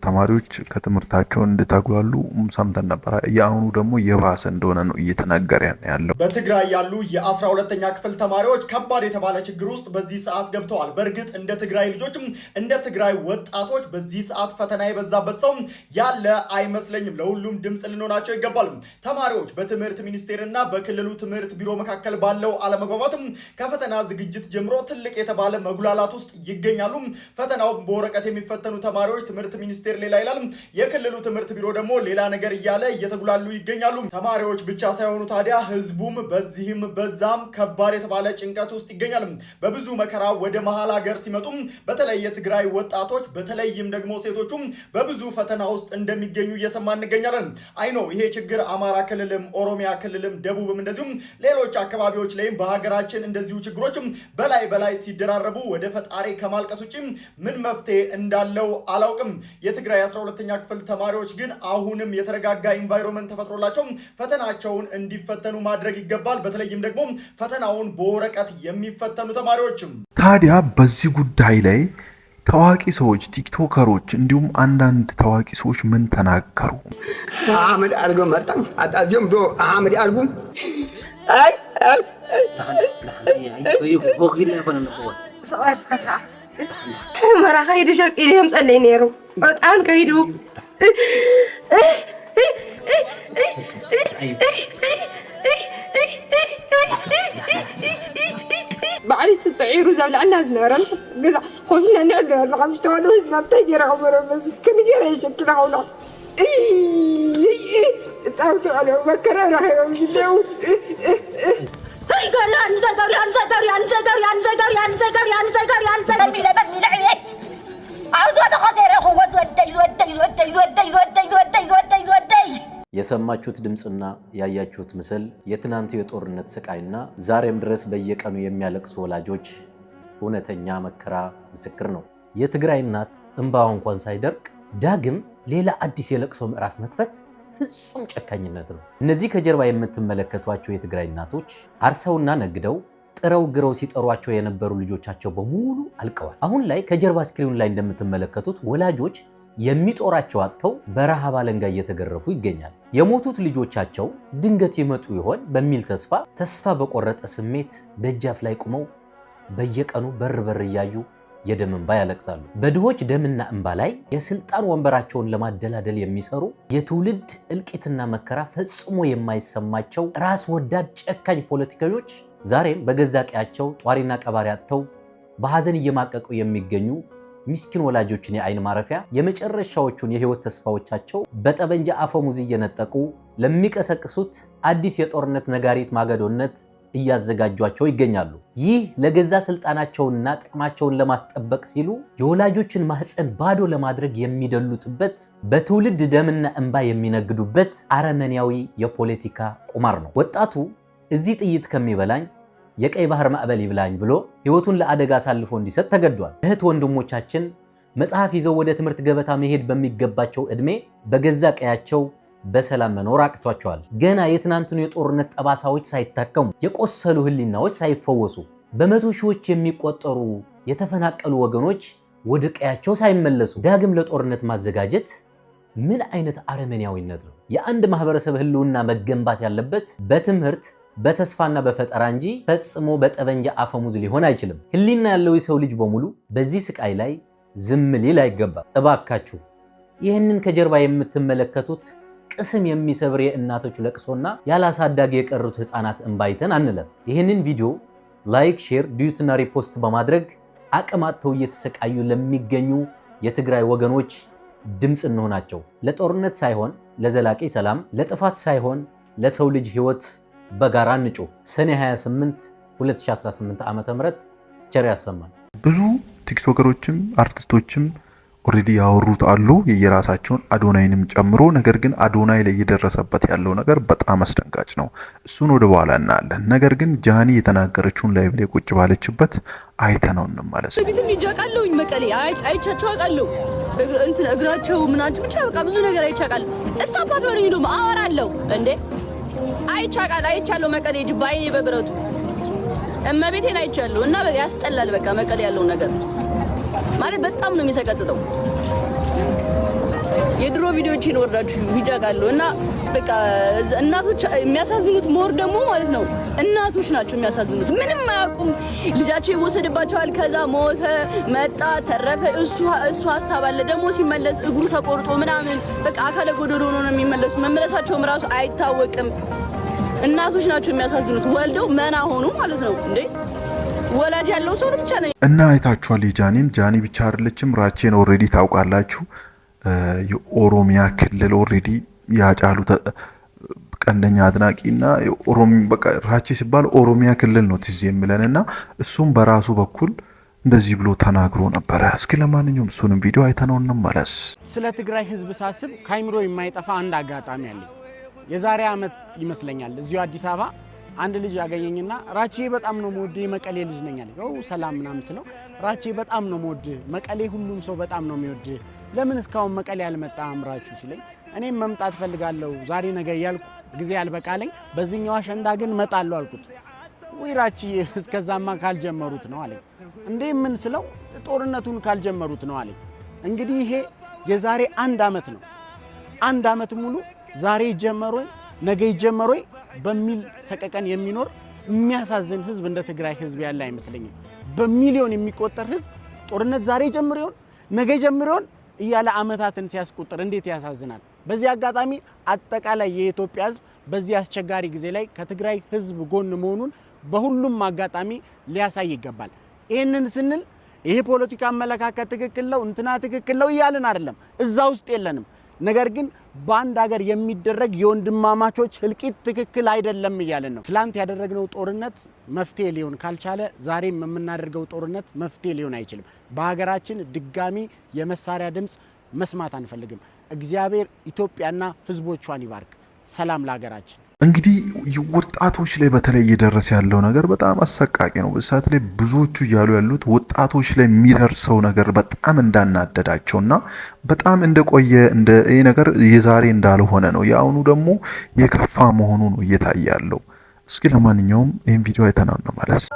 ተማሪዎች ከትምህርታቸው እንድታጓሉ ሰምተን ነበር። የአሁኑ ደግሞ የባሰ እንደሆነ ነው እየተነገረ ያለው። በትግራይ ያሉ የ12ኛ ክፍል ተማሪዎች ከባድ የተባለ ችግር ውስጥ በዚህ ሰዓት ገብተዋል። በእርግጥ እንደ ትግራይ ልጆችም እንደ ትግራይ ወጣቶች በዚህ ሰዓት ፈተና የበዛበት ሰው ያለ አይመስለኝም። ለሁሉም ድምጽ ልንሆናቸው ይገባል። ተማሪዎች በትምህርት ሚኒስቴርና በክልሉ ትምህርት ቢሮ መካከል ባለው አለመግባባትም ከፈተና ዝግጅት ጀምሮ ትልቅ የተባለ መጉላላት ውስጥ ይገኛሉ። ፈተናው በወረቀት የሚፈተኑ ተማሪዎች ትምህርት ሚኒስቴር ሌላ ይላል፣ የክልሉ ትምህርት ቢሮ ደግሞ ሌላ ነገር እያለ እየተጉላሉ ይገኛሉ። ተማሪዎች ብቻ ሳይሆኑ ታዲያ ህዝቡም በዚህም በዛም ከባድ የተባለ ጭንቀት ውስጥ ይገኛል። በብዙ መከራ ወደ መሃል ሀገር ሲመጡ በተለይ የትግራይ ወጣቶች በተለይም ደግሞ ሴቶቹም በብዙ ፈተና ውስጥ እንደሚገኙ እየሰማ እንገኛለን። አይኖ ይሄ ችግር አማራ ክልልም ኦሮሚያ ክልልም ደቡብም እንደዚሁም ሌሎች አካባቢዎች ላይም በሀገራችን እንደዚሁ ችግሮችም በላይ ሲደራረቡ ወደ ፈጣሪ ከማልቀስ ውጪ ምን መፍትሄ እንዳለው አላውቅም። የትግራይ 12ኛ ክፍል ተማሪዎች ግን አሁንም የተረጋጋ ኢንቫይሮንመንት ተፈጥሮላቸው ፈተናቸውን እንዲፈተኑ ማድረግ ይገባል። በተለይም ደግሞ ፈተናውን በወረቀት የሚፈተኑ ተማሪዎችም ታዲያ በዚህ ጉዳይ ላይ ታዋቂ ሰዎች፣ ቲክቶከሮች እንዲሁም አንዳንድ ታዋቂ ሰዎች ምን ተናገሩ? አህመድ አልጎ መጣ አጣዚም ዶ አህመድ አልጎ መራኻ ሂዱ ሸቂል እዮም ጸለይ ነይሩ በጣም ከሂዱ بعدي تصعيرو زبل عنا زنارن جزا خوفنا نعلو الرقم اشتغلوا وزنا بتجرى عمره بس كم يجرى يشكل هولا تعرفوا على مكرر راح يوم የሰማችሁት ድምጽና ያያችሁት ምስል የትናንቱ የጦርነት ስቃይና ዛሬም ድረስ በየቀኑ የሚያለቅሱ ወላጆች እውነተኛ መከራ ምስክር ነው። የትግራይ እናት እንባዋ እንኳን ሳይደርቅ ዳግም ሌላ አዲስ የለቅሶ ምዕራፍ መክፈት ፍጹም ጨካኝነት ነው። እነዚህ ከጀርባ የምትመለከቷቸው የትግራይ እናቶች አርሰውና ነግደው ጥረው ግረው ሲጠሯቸው የነበሩ ልጆቻቸው በሙሉ አልቀዋል። አሁን ላይ ከጀርባ ስክሪኑ ላይ እንደምትመለከቱት ወላጆች የሚጦራቸው አጥተው በረሃብ አለንጋ እየተገረፉ ይገኛል። የሞቱት ልጆቻቸው ድንገት ይመጡ ይሆን በሚል ተስፋ በቆረጠ ስሜት ደጃፍ ላይ ቆመው በየቀኑ በር እያዩ የደም እንባ ያለቅሳሉ። በድሆች ደምና እንባ ላይ የስልጣን ወንበራቸውን ለማደላደል የሚሰሩ የትውልድ እልቂትና መከራ ፈጽሞ የማይሰማቸው ራስ ወዳድ ጨካኝ ፖለቲከኞች ዛሬም በገዛ ቀያቸው ጧሪና ቀባሪ አጥተው በሐዘን እየማቀቁ የሚገኙ ምስኪን ወላጆችን የአይን ማረፊያ የመጨረሻዎቹን የህይወት ተስፋዎቻቸው በጠበንጃ አፈሙዝ እየነጠቁ ለሚቀሰቅሱት አዲስ የጦርነት ነጋሪት ማገዶነት እያዘጋጇቸው ይገኛሉ። ይህ ለገዛ ስልጣናቸውንና ጥቅማቸውን ለማስጠበቅ ሲሉ የወላጆችን ማህፀን ባዶ ለማድረግ የሚደሉትበት በትውልድ ደምና እንባ የሚነግዱበት አረመኔያዊ የፖለቲካ ቁማር ነው። ወጣቱ እዚህ ጥይት ከሚበላኝ የቀይ ባህር ማዕበል ይብላኝ ብሎ ህይወቱን ለአደጋ አሳልፎ እንዲሰጥ ተገዷል። እህት ወንድሞቻችን መጽሐፍ ይዘው ወደ ትምህርት ገበታ መሄድ በሚገባቸው እድሜ በገዛ ቀያቸው በሰላም መኖር አቅቷቸዋል። ገና የትናንቱን የጦርነት ጠባሳዎች ሳይታከሙ የቆሰሉ ህሊናዎች ሳይፈወሱ በመቶ ሺዎች የሚቆጠሩ የተፈናቀሉ ወገኖች ወደ ቀያቸው ሳይመለሱ ዳግም ለጦርነት ማዘጋጀት ምን አይነት አረመኔያዊነት ነው? የአንድ ማህበረሰብ ህልውና መገንባት ያለበት በትምህርት በተስፋና በፈጠራ እንጂ ፈጽሞ በጠበንጃ አፈሙዝ ሊሆን አይችልም። ህሊና ያለው የሰው ልጅ በሙሉ በዚህ ስቃይ ላይ ዝም ሊል አይገባም። እባካችሁ ይህንን ከጀርባ የምትመለከቱት ቅስም የሚሰብር የእናቶች ለቅሶና ያላሳዳጊ የቀሩት ህፃናት እንባይተን አንለፍ። ይህንን ቪዲዮ ላይክ፣ ሼር፣ ዲዩትና ሪፖስት በማድረግ አቅም አጥተው እየተሰቃዩ ለሚገኙ የትግራይ ወገኖች ድምፅ እንሆናቸው። ለጦርነት ሳይሆን ለዘላቂ ሰላም፣ ለጥፋት ሳይሆን ለሰው ልጅ ህይወት በጋራ እንጩ። ሰኔ 28 2018 ዓ.ም ቸር ያሰማን። ብዙ ቲክቶከሮችም አርቲስቶችም ኦሬዲ ያወሩት አሉ የየራሳቸውን አዶናይንም ጨምሮ። ነገር ግን አዶናይ ላይ እየደረሰበት ያለው ነገር በጣም አስደንጋጭ ነው። እሱን ወደ በኋላ እናያለን። ነገር ግን ጃኒ የተናገረችውን ላይ ብለ ቁጭ ባለችበት አይተነው እንመለስ። ቢትም ይጃቃለሁኝ መቀሌ አይቻቸው አውቃለሁ። እንትን እግራቸው ምናቸው ብቻ በቃ ብዙ ነገር አይቻቃለሁ። እስታፓት ወርኝ ነው አወራለሁ እንዴ አይቻለሁ መቀሌ ጅባይኔ በብረቱ እመቤቴን አይቻለሁ። እና በቃ ያስጠላል። በቃ መቀሌ ያለው ነገር ማለት በጣም ነው የሚሰቀጥጠው። የድሮ ቪዲዮዎችን ወርዳችሁ ይጃጋሉ እና በቃ እናቶች የሚያሳዝኑት ሞር ደግሞ ማለት ነው እናቶች ናቸው የሚያሳዝኑት። ምንም አያውቁም። ልጃቸው ይወሰድባቸዋል። ከዛ ሞተ፣ መጣ፣ ተረፈ። እሱ ሀሳብ አለ ደግሞ ሲመለስ እግሩ ተቆርጦ ምናምን በቃ አካለ ጎደሎ ሆኖ ነው የሚመለሱ። መመለሳቸውም ራሱ አይታወቅም። እናቶች ናቸው የሚያሳዝኑት። ወልደው መና ሆኑ ማለት ነው እንዴ። ወላጅ ያለው ሰው ብቻ ነው። እና አይታችኋል ጃኒ ብቻ አይደለችም። ራቼን ኦሬዲ ታውቃላችሁ። የኦሮሚያ ክልል ኦሬዲ ያጫሉ ቀንደኛ አድናቂና በቃ ራቼ ሲባል ኦሮሚያ ክልል ነው ትዝ የሚለንና እሱም በራሱ በኩል እንደዚህ ብሎ ተናግሮ ነበረ። እስኪ ለማንኛውም እሱንም ቪዲዮ አይተነው እንመለስ። ስለ ትግራይ ህዝብ ሳስብ ካይምሮ የማይጠፋ አንድ አጋጣሚ አለ። የዛሬ አመት ይመስለኛል እዚሁ አዲስ አበባ አንድ ልጅ ያገኘኝና ራቼ በጣም ነው ሞድ መቀሌ ልጅ ነኝ አለ። ያው ሰላም ምናምን ስለው ራቼ በጣም ነው ሞድ መቀሌ ሁሉም ሰው በጣም ነው የሚወድ፣ ለምን እስካሁን መቀሌ ያልመጣም ራቹ ሲለኝ እኔም መምጣት ፈልጋለሁ ዛሬ ነገ ያልኩ ጊዜ ያልበቃለኝ በዚህኛው አሸንዳ ግን መጣለሁ አልኩት። ወይ ራቼ እስከዛማ ካልጀመሩት ነው አለኝ። እንዴ ምን ስለው ጦርነቱን ካልጀመሩት ነው አለኝ። እንግዲህ ይሄ የዛሬ አንድ አመት ነው። አንድ አመት ሙሉ ዛሬ ይጀመሮይ ነገ ይጀመሮይ በሚል ሰቀቀን የሚኖር የሚያሳዝን ህዝብ እንደ ትግራይ ህዝብ ያለ አይመስለኝም። በሚሊዮን የሚቆጠር ህዝብ ጦርነት ዛሬ ጀምሮ ይሆን ነገ ጀምሮ ይሆን እያለ አመታትን ሲያስቆጥር እንዴት ያሳዝናል። በዚህ አጋጣሚ አጠቃላይ የኢትዮጵያ ህዝብ በዚህ አስቸጋሪ ጊዜ ላይ ከትግራይ ህዝብ ጎን መሆኑን በሁሉም አጋጣሚ ሊያሳይ ይገባል። ይሄንን ስንል ይሄ ፖለቲካ አመለካከት ትክክል ነው እንትና ትክክል ነው እያልን አይደለም፣ እዛ ውስጥ የለንም። ነገር ግን በአንድ ሀገር የሚደረግ የወንድማማቾች ህልቂት ትክክል አይደለም እያልን ነው። ትላንት ያደረግነው ጦርነት መፍትሄ ሊሆን ካልቻለ ዛሬም የምናደርገው ጦርነት መፍትሄ ሊሆን አይችልም። በሀገራችን ድጋሚ የመሳሪያ ድምፅ መስማት አንፈልግም። እግዚአብሔር ኢትዮጵያና ህዝቦቿን ይባርክ። ሰላም ለሀገራችን። እንግዲህ ወጣቶች ላይ በተለይ እየደረሰ ያለው ነገር በጣም አሰቃቂ ነው። በሰዓት ላይ ብዙዎቹ እያሉ ያሉት ወጣቶች ላይ የሚደርሰው ነገር በጣም እንዳናደዳቸውና በጣም እንደቆየ ይሄ ነገር የዛሬ እንዳልሆነ ነው። የአሁኑ ደግሞ የከፋ መሆኑ ነው እየታየ ያለው። እስኪ ለማንኛውም ይህን ቪዲዮ አይተናል ነው ማለት።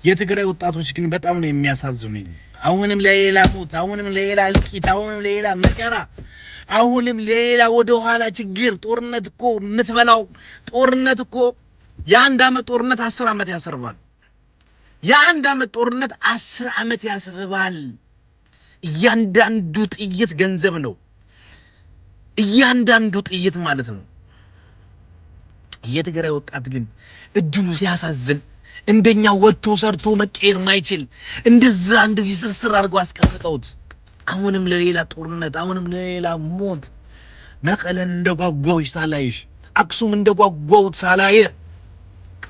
የትግራይ ወጣቶች ግን በጣም ነው የሚያሳዝኑኝ። አሁንም ለሌላ ሞት፣ አሁንም ለሌላ እልቂት፣ አሁንም ለሌላ መከራ፣ አሁንም ሌላ ወደ ኋላ ችግር። ጦርነት እኮ የምትበላው ጦርነት እኮ የአንድ አመት ጦርነት 10 አመት ያሰርባል። የአንድ አመት ጦርነት 10 አመት ያሰርባል። እያንዳንዱ ጥይት ገንዘብ ነው። እያንዳንዱ ጥይት ማለት ነው። የትግራይ ወጣት ግን እድሉ ሲያሳዝን እንደኛ ወጥቶ ሰርቶ መቀየር ማይችል እንደዚህ ስርስር አድርጎ አስቀምጠውት አሁንም ለሌላ ጦርነት፣ አሁንም ለሌላ ሞት። መቀለን እንደጓጓውሽ ሳላይሽ፣ አክሱም እንደጓጓውት ሳላየ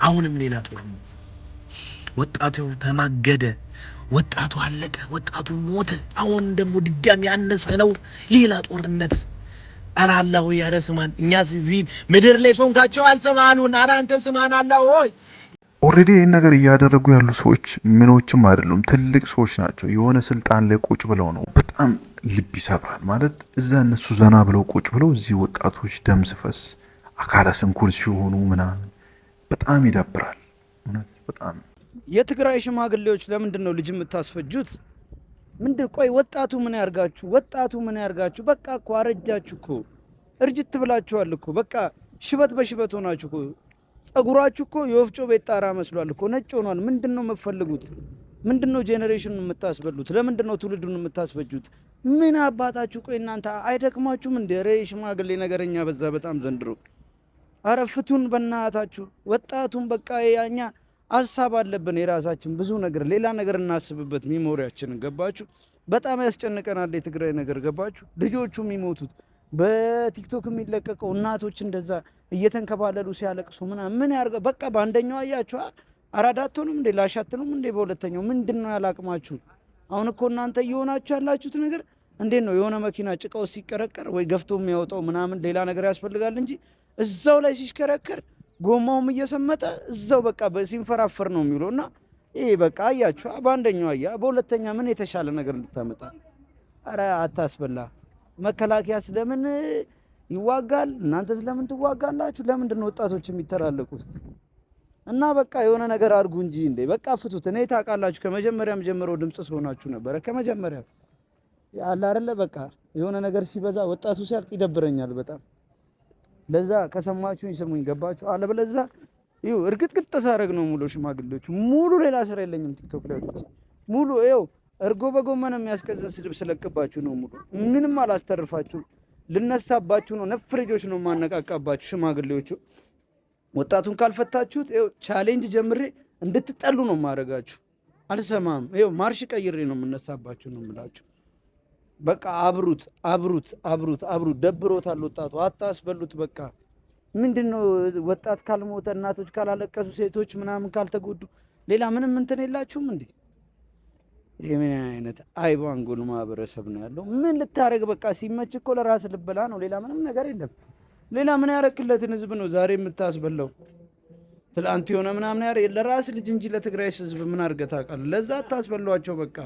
አሁንም ሌላ ጦርነት። ወጣቱ ተማገደ፣ ወጣቱ አለቀ፣ ወጣቱ ሞተ። አሁን ደግሞ ድጋሚ ያነሰ ነው ሌላ ጦርነት። አረ አላህ ሆይ ያረ ስማን። እኛ እዚህ ምድር ላይ ሶንካቸው አልሰማኑን። አረ አንተ ስማን አላህ ሆይ። ኦሬዲ ይህን ነገር እያደረጉ ያሉ ሰዎች ምኖችም አይደሉም፣ ትልቅ ሰዎች ናቸው። የሆነ ስልጣን ላይ ቁጭ ብለው ነው። በጣም ልብ ይሰብራል ማለት እዛ እነሱ ዘና ብለው ቁጭ ብለው እዚህ ወጣቶች ደም ስፈስ አካለ ስንኩል ሲሆኑ ምናምን በጣም ይደብራል። እውነት በጣም የትግራይ ሽማግሌዎች ለምንድን ነው ልጅ የምታስፈጁት? ምንድን ቆይ ወጣቱ ምን ያርጋችሁ? ወጣቱ ምን ያርጋችሁ? በቃ እኮ አረጃችሁ እኮ እርጅት ብላችኋል እኮ በቃ ሽበት በሽበት ሆናችሁ እኮ ጸጉራችሁ እኮ የወፍጮ ቤት ጣራ መስሏል እኮ ነጭ ሆኗል። ምንድነው የምትፈልጉት? ምንድነው ጄኔሬሽኑን የምታስበሉት? ለምንድነው ትውልዱን የምታስፈጁት? ምን አባታችሁ ቆይ እናንተ አይደክማችሁም እንዴ? ሬ ሽማግሌ ነገረኛ በዛ በጣም ዘንድሮ። አረ ፍቱን በእናታችሁ ወጣቱን። በቃ ያኛ ሀሳብ አለብን የራሳችን ብዙ ነገር ሌላ ነገር እናስብበት። ሚሞሪያችንን ገባችሁ? በጣም ያስጨንቀናል የትግራይ ነገር ገባችሁ? ልጆቹ የሚሞቱት በቲክቶክ የሚለቀቀው እናቶች እንደዛ እየተንከባለሉ ሲያለቅሱ ምን ያርገ? በቃ በአንደኛው አያችሁ አራዳቱንም እንደ ላሻትኑም እንደ በሁለተኛው ምንድነው ያላቅማችሁ? አሁን እኮ እናንተ እየሆናችሁ ያላችሁት ነገር እንዴት ነው? የሆነ መኪና ጭቃው ሲቀረቀር ወይ ገፍቶ የሚያወጣው ምናምን ሌላ ነገር ያስፈልጋል እንጂ እዛው ላይ ሲሽከረከር ጎማውም እየሰመጠ እዛው በቃ ሲንፈራፈር ነው የሚውለውና ይሄ በቃ አያችሁ በአንደኛው አያ በሁለተኛ ምን የተሻለ ነገር እንድታመጣ? አረ አታስበላ። መከላከያ ስለምን ይዋጋል? እናንተ ስለምን ትዋጋላችሁ? ለምንድን ነው ወጣቶች የሚተላለቁት? እና በቃ የሆነ ነገር አድርጉ እንጂ እንዴ በቃ ፍቱት። እኔ ታውቃላችሁ ከመጀመሪያም ጀምሮ ድምጽ ሆናችሁ ነበረ። ከመጀመሪያ ያለ አይደለ በቃ የሆነ ነገር ሲበዛ ወጣቱ ሲያልቅ ይደብረኛል በጣም። ለዛ ከሰማችሁኝ ስሙኝ፣ ገባችሁ? አለበለዚያ ይኸው እርግጥቅጥ ሳረግ ነው ሙሉ ሽማግሌዎች ሙሉ ሌላ ስራ የለኝም ቲክቶክ ላይ ወጥቼ ሙሉ ይኸው እርጎ በጎመን የሚያስቀዝን ስድብ ስለቅባችሁ ነው ሙሉ ምንም አላስተርፋችሁ። ልነሳባችሁ ነው ነፍረጆች ነው ማነቃቃባችሁ ሽማግሌዎቹ። ወጣቱን ካልፈታችሁት ይኸው ቻሌንጅ ጀምሬ እንድትጠሉ ነው ማረጋችሁ። አልሰማም። ይኸው ማርሽ ቀይሬ ነው የምነሳባችሁ ነው የምላችሁ። በቃ አብሩት አብሩት አብሩት አብሩት። ደብሮታል ወጣቱ፣ አታስበሉት። በቃ ምንድነው ወጣት ካልሞተ፣ እናቶች ካላለቀሱ፣ ሴቶች ምናምን ካልተጎዱ ሌላ ምንም እንትን የላችሁም እንዴ? የምን አይነት አይባንጎል ማህበረሰብ ነው ያለው? ምን ልታረግ? በቃ ሲመች እኮ ለራስ ልበላ ነው፣ ሌላ ምንም ነገር የለም። ሌላ ምን ያረክለትን ህዝብ ነው ዛሬ የምታስበላው? ትላንት የሆነ ምናምን ያረ ለራስ ልጅ እንጂ ለትግራይ ህዝብ ምን አድርገህ ታውቃለህ? ለዛ አታስበሏቸው። በቃ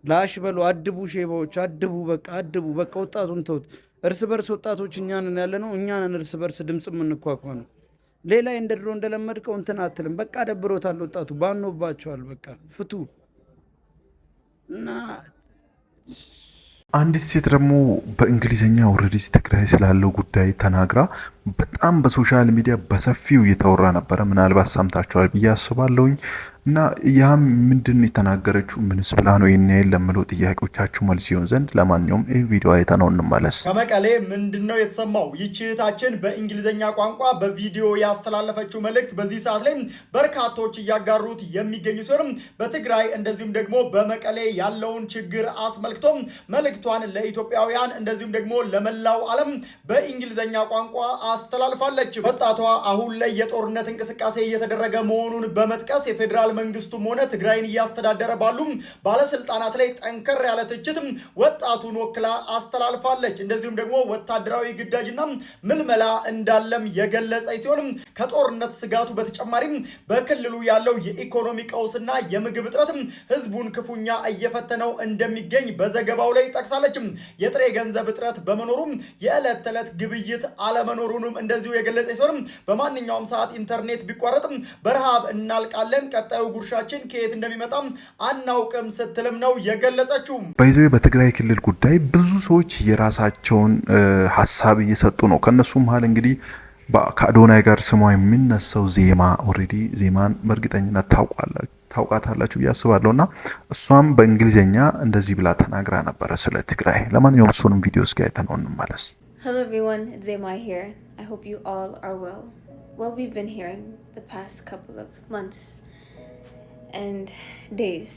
ላሽ በሉ፣ አድቡ፣ ሼባዎች አድቡ፣ በቃ አድቡ። በቃ ወጣቱን ተውት። እርስ በርስ ወጣቶች እኛንን ያለ ነው፣ እኛንን እርስ በርስ ድምጽ የምንኳኳ ነው። ሌላ እንደ ድሮ እንደለመድከው እንትን አትልም። በቃ ደብሮታል ወጣቱ፣ ባኖባቸዋል። በቃ ፍቱ እና አንዲት ሴት ደግሞ በእንግሊዝኛ ኦልሬዲ ትግራይ ስላለው ጉዳይ ተናግራ በጣም በሶሻል ሚዲያ በሰፊው እየተወራ ነበረ። ምናልባት ሰምታችኋል ብዬ አስባለሁኝ። እና ያም ምንድን የተናገረችው ምንስ ብላ ነው ይሄን ለምለው ጥያቄዎቻችሁ መልስ ይሆን ዘንድ ለማንኛውም ይህ ቪዲዮ አይተነው እንመለስ። ከመቀሌ ምንድነው የተሰማው? ይህች እህታችን በእንግሊዝኛ ቋንቋ በቪዲዮ ያስተላለፈችው መልእክት በዚህ ሰዓት ላይ በርካቶች እያጋሩት የሚገኙ ሲሆን በትግራይ እንደዚሁም ደግሞ በመቀሌ ያለውን ችግር አስመልክቶ መልእክቷን ለኢትዮጵያውያን እንደዚሁም ደግሞ ለመላው ዓለም በእንግሊዝኛ ቋንቋ አስተላልፋለች። ወጣቷ አሁን ላይ የጦርነት እንቅስቃሴ እየተደረገ መሆኑን በመጥቀስ የፌዴራል መንግስቱም ሆነ ትግራይን እያስተዳደረ ባሉ ባለስልጣናት ላይ ጠንከር ያለ ትችት ወጣቱን ወክላ አስተላልፋለች። እንደዚሁም ደግሞ ወታደራዊ ግዳጅና ምልመላ እንዳለም የገለጸች ሲሆን ከጦርነት ስጋቱ በተጨማሪ በክልሉ ያለው የኢኮኖሚ ቀውስና የምግብ እጥረት ህዝቡን ክፉኛ እየፈተነው እንደሚገኝ በዘገባው ላይ ጠቅሳለች። የጥሬ ገንዘብ እጥረት በመኖሩ የዕለት ተዕለት ግብይት አለመኖሩንም እንደዚሁ የገለጸች ሲሆን በማንኛውም ሰዓት ኢንተርኔት ቢቋረጥ በረሃብ እናልቃለን፣ ቀጣዩ ጉርሻችን ከየት እንደሚመጣም አናውቅም ስትልም ነው የገለጸችው። በይዘው በትግራይ ክልል ጉዳይ ብዙ ሰዎች የራሳቸውን ሀሳብ እየሰጡ ነው። ከነሱ መሃል እንግዲህ ከአዶናይ ጋር ስሟ የሚነሳው ዜማ ኦሬዲ ዜማን በእርግጠኝነት ታውቃታላችሁ ብዬ አስባለሁና እሷም በእንግሊዝኛ እንደዚህ ብላ ተናግራ ነበረ ስለ ትግራይ። ለማንኛውም እሱንም ቪዲዮ እስኪ አይተነው እንመለስ። Hello everyone, it's Zema here. I hope you all are well. What we've been hearing the past couple of months and days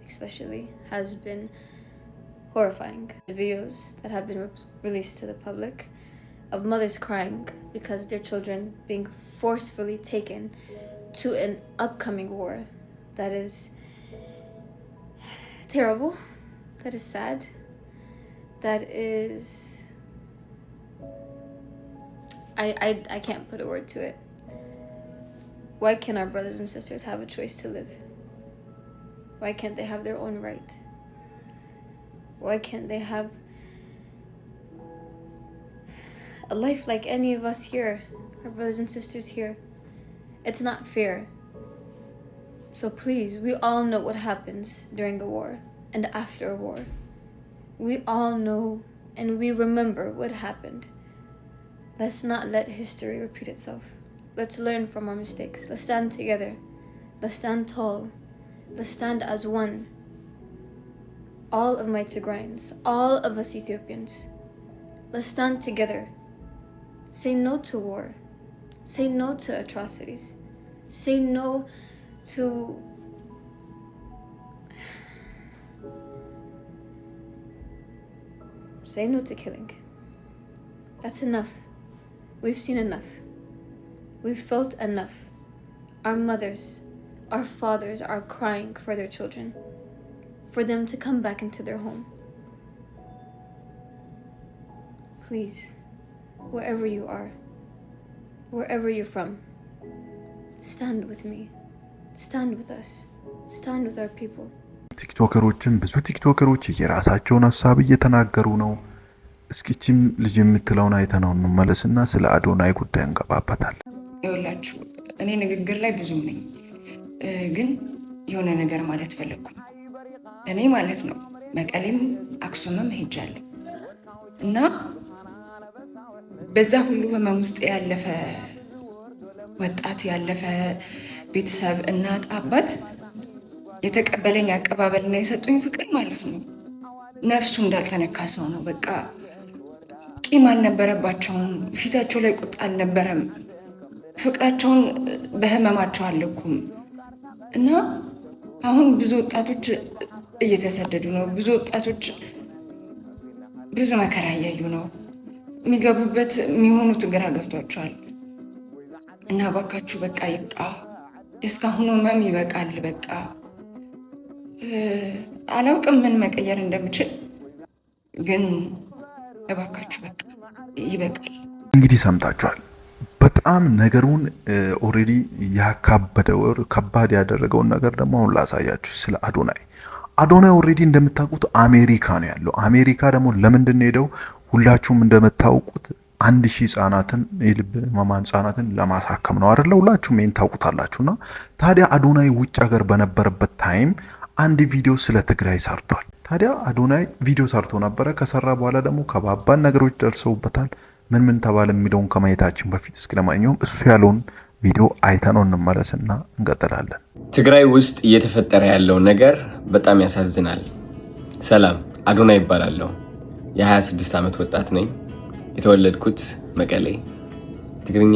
especially has been horrifying. The videos that have been released to the public of mothers crying because their children being forcefully taken to an upcoming war that is terrible, that is sad, that is I can't put a word to it. Why can't our brothers and sisters have a choice to live? Why can't they have their own right? Why can't they have a life like any of us here, our brothers and sisters here? It's not fair. So please, we all know what happens during a war and after a war. We all know and we remember what happened. Let's not let history repeat itself. Let's learn from our mistakes. Let's stand together. Let's stand tall. Let's stand as one. All of my Tigrayans, all of us Ethiopians. Let's stand together. Say no to war. Say no to atrocities. Say no to killing. That's enough. We've seen enough. We've felt enough. Our mothers, our fathers are crying for their children, for them to come back into their home. Please, wherever you are, wherever you're from, stand with me. Stand with us. Stand with our people. ቲክቶከሮችም ብዙ ቲክቶከሮች የራሳቸውን ሀሳብ እየተናገሩ ነው። እስኪችም ልጅ የምትለውን አይተነው እንመለስና ስለ አዶናይ ጉዳይ እንገባበታለን። ይኸውላችሁ እኔ ንግግር ላይ ብዙ ነኝ፣ ግን የሆነ ነገር ማለት ፈለግኩኝ። እኔ ማለት ነው መቀሌም አክሱምም ሄጃለሁ እና በዛ ሁሉ ህመም ውስጥ ያለፈ ወጣት ያለፈ ቤተሰብ እናት አባት የተቀበለኝ አቀባበልና የሰጡኝ ፍቅር ማለት ነው ነፍሱ እንዳልተነካ ሰው ነው። በቃ ቂም አልነበረባቸውም፣ ፊታቸው ላይ ቁጣ አልነበረም፣ ፍቅራቸውን በህመማቸው አልለኩም እና አሁን ብዙ ወጣቶች እየተሰደዱ ነው። ብዙ ወጣቶች ብዙ መከራ እያዩ ነው። የሚገቡበት የሚሆኑት ግራ ገብቷቸዋል እና እባካችሁ በቃ ይብቃ፣ እስካሁኑ ህመም ይበቃል። በቃ አላውቅም ምን መቀየር እንደምችል፣ ግን እባካችሁ በቃ ይበቃል። እንግዲህ ሰምታችኋል። በጣም ነገሩን ኦሬዲ ያካበደው ከባድ ያደረገውን ነገር ደግሞ አሁን ላሳያችሁ። ስለ አዶናይ ኦሬዲ እንደምታውቁት አሜሪካ ነው ያለው። አሜሪካ ደግሞ ለምንድን ነው ሄደው? ሁላችሁም እንደምታውቁት 1000 ህጻናትን የልብ ህሙማን ህጻናትን ለማሳከም ነው አይደል? ሁላችሁም ይሄን ታውቁታላችሁና ታዲያ አዶናይ ውጭ ሀገር በነበረበት ታይም አንድ ቪዲዮ ስለ ትግራይ ሰርቷል። ታዲያ አዶናይ ቪዲዮ ሰርቶ ነበረ። ከሰራ በኋላ ደግሞ ከባባድ ነገሮች ደርሰውበታል። ምን ተባለ የሚለውን ከማየታችን በፊት እስኪ ለማንኛውም እሱ ያለውን ቪዲዮ አይተነው እንመለስና እንቀጥላለን። ትግራይ ውስጥ እየተፈጠረ ያለው ነገር በጣም ያሳዝናል። ሰላም፣ አዶናይ ይባላለሁ። የ26 ዓመት ወጣት ነኝ። የተወለድኩት መቀሌ። ትግርኛ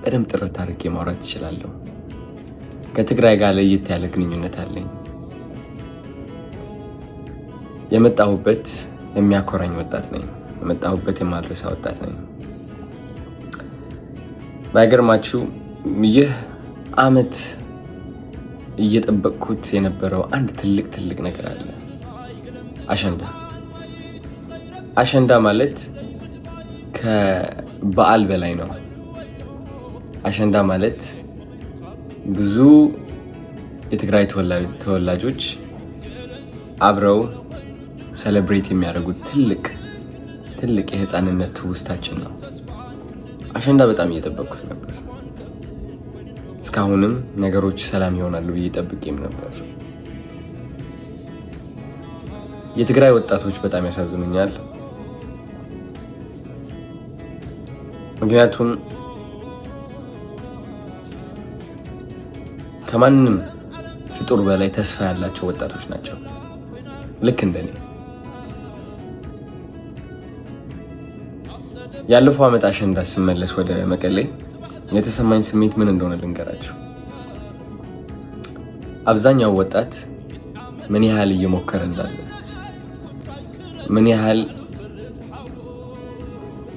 በደንብ ጥርት አድርጌ ማውራት እችላለሁ። ከትግራይ ጋር ለየት ያለ ግንኙነት አለኝ። የመጣሁበት የሚያኮራኝ ወጣት ነኝ። የመጣሁበት የማድረሳ ወጣት ነኝ። ባይገርማችሁ ይህ አመት እየጠበቅኩት የነበረው አንድ ትልቅ ነገር አለ። አሸንዳ ማለት ከበዓል በላይ ነው። አሸንዳ ማለት ብዙ የትግራይ ተወላጆች አብረው ሴሌብሬት የሚያደርጉት ትልቅ የህፃንነት ትውስታችን ነው። አሸንዳ በጣም እየጠበቅኩት ነበር። እስካሁንም ነገሮች ሰላም ይሆናሉ ብዬ ጠብቄም ነበር። የትግራይ ወጣቶች በጣም ያሳዝኑኛል። ምክንያቱም ከማንም ፍጡር በላይ ተስፋ ያላቸው ወጣቶች ናቸው። ልክ እንደኔ። ያለፈው አመት አሸንዳ ስመለስ ወደ መቀሌ የተሰማኝ ስሜት ምን እንደሆነ ልንገራችሁ። አብዛኛው ወጣት ምን ያህል እየሞከረ እንዳለ፣ ምን ያህል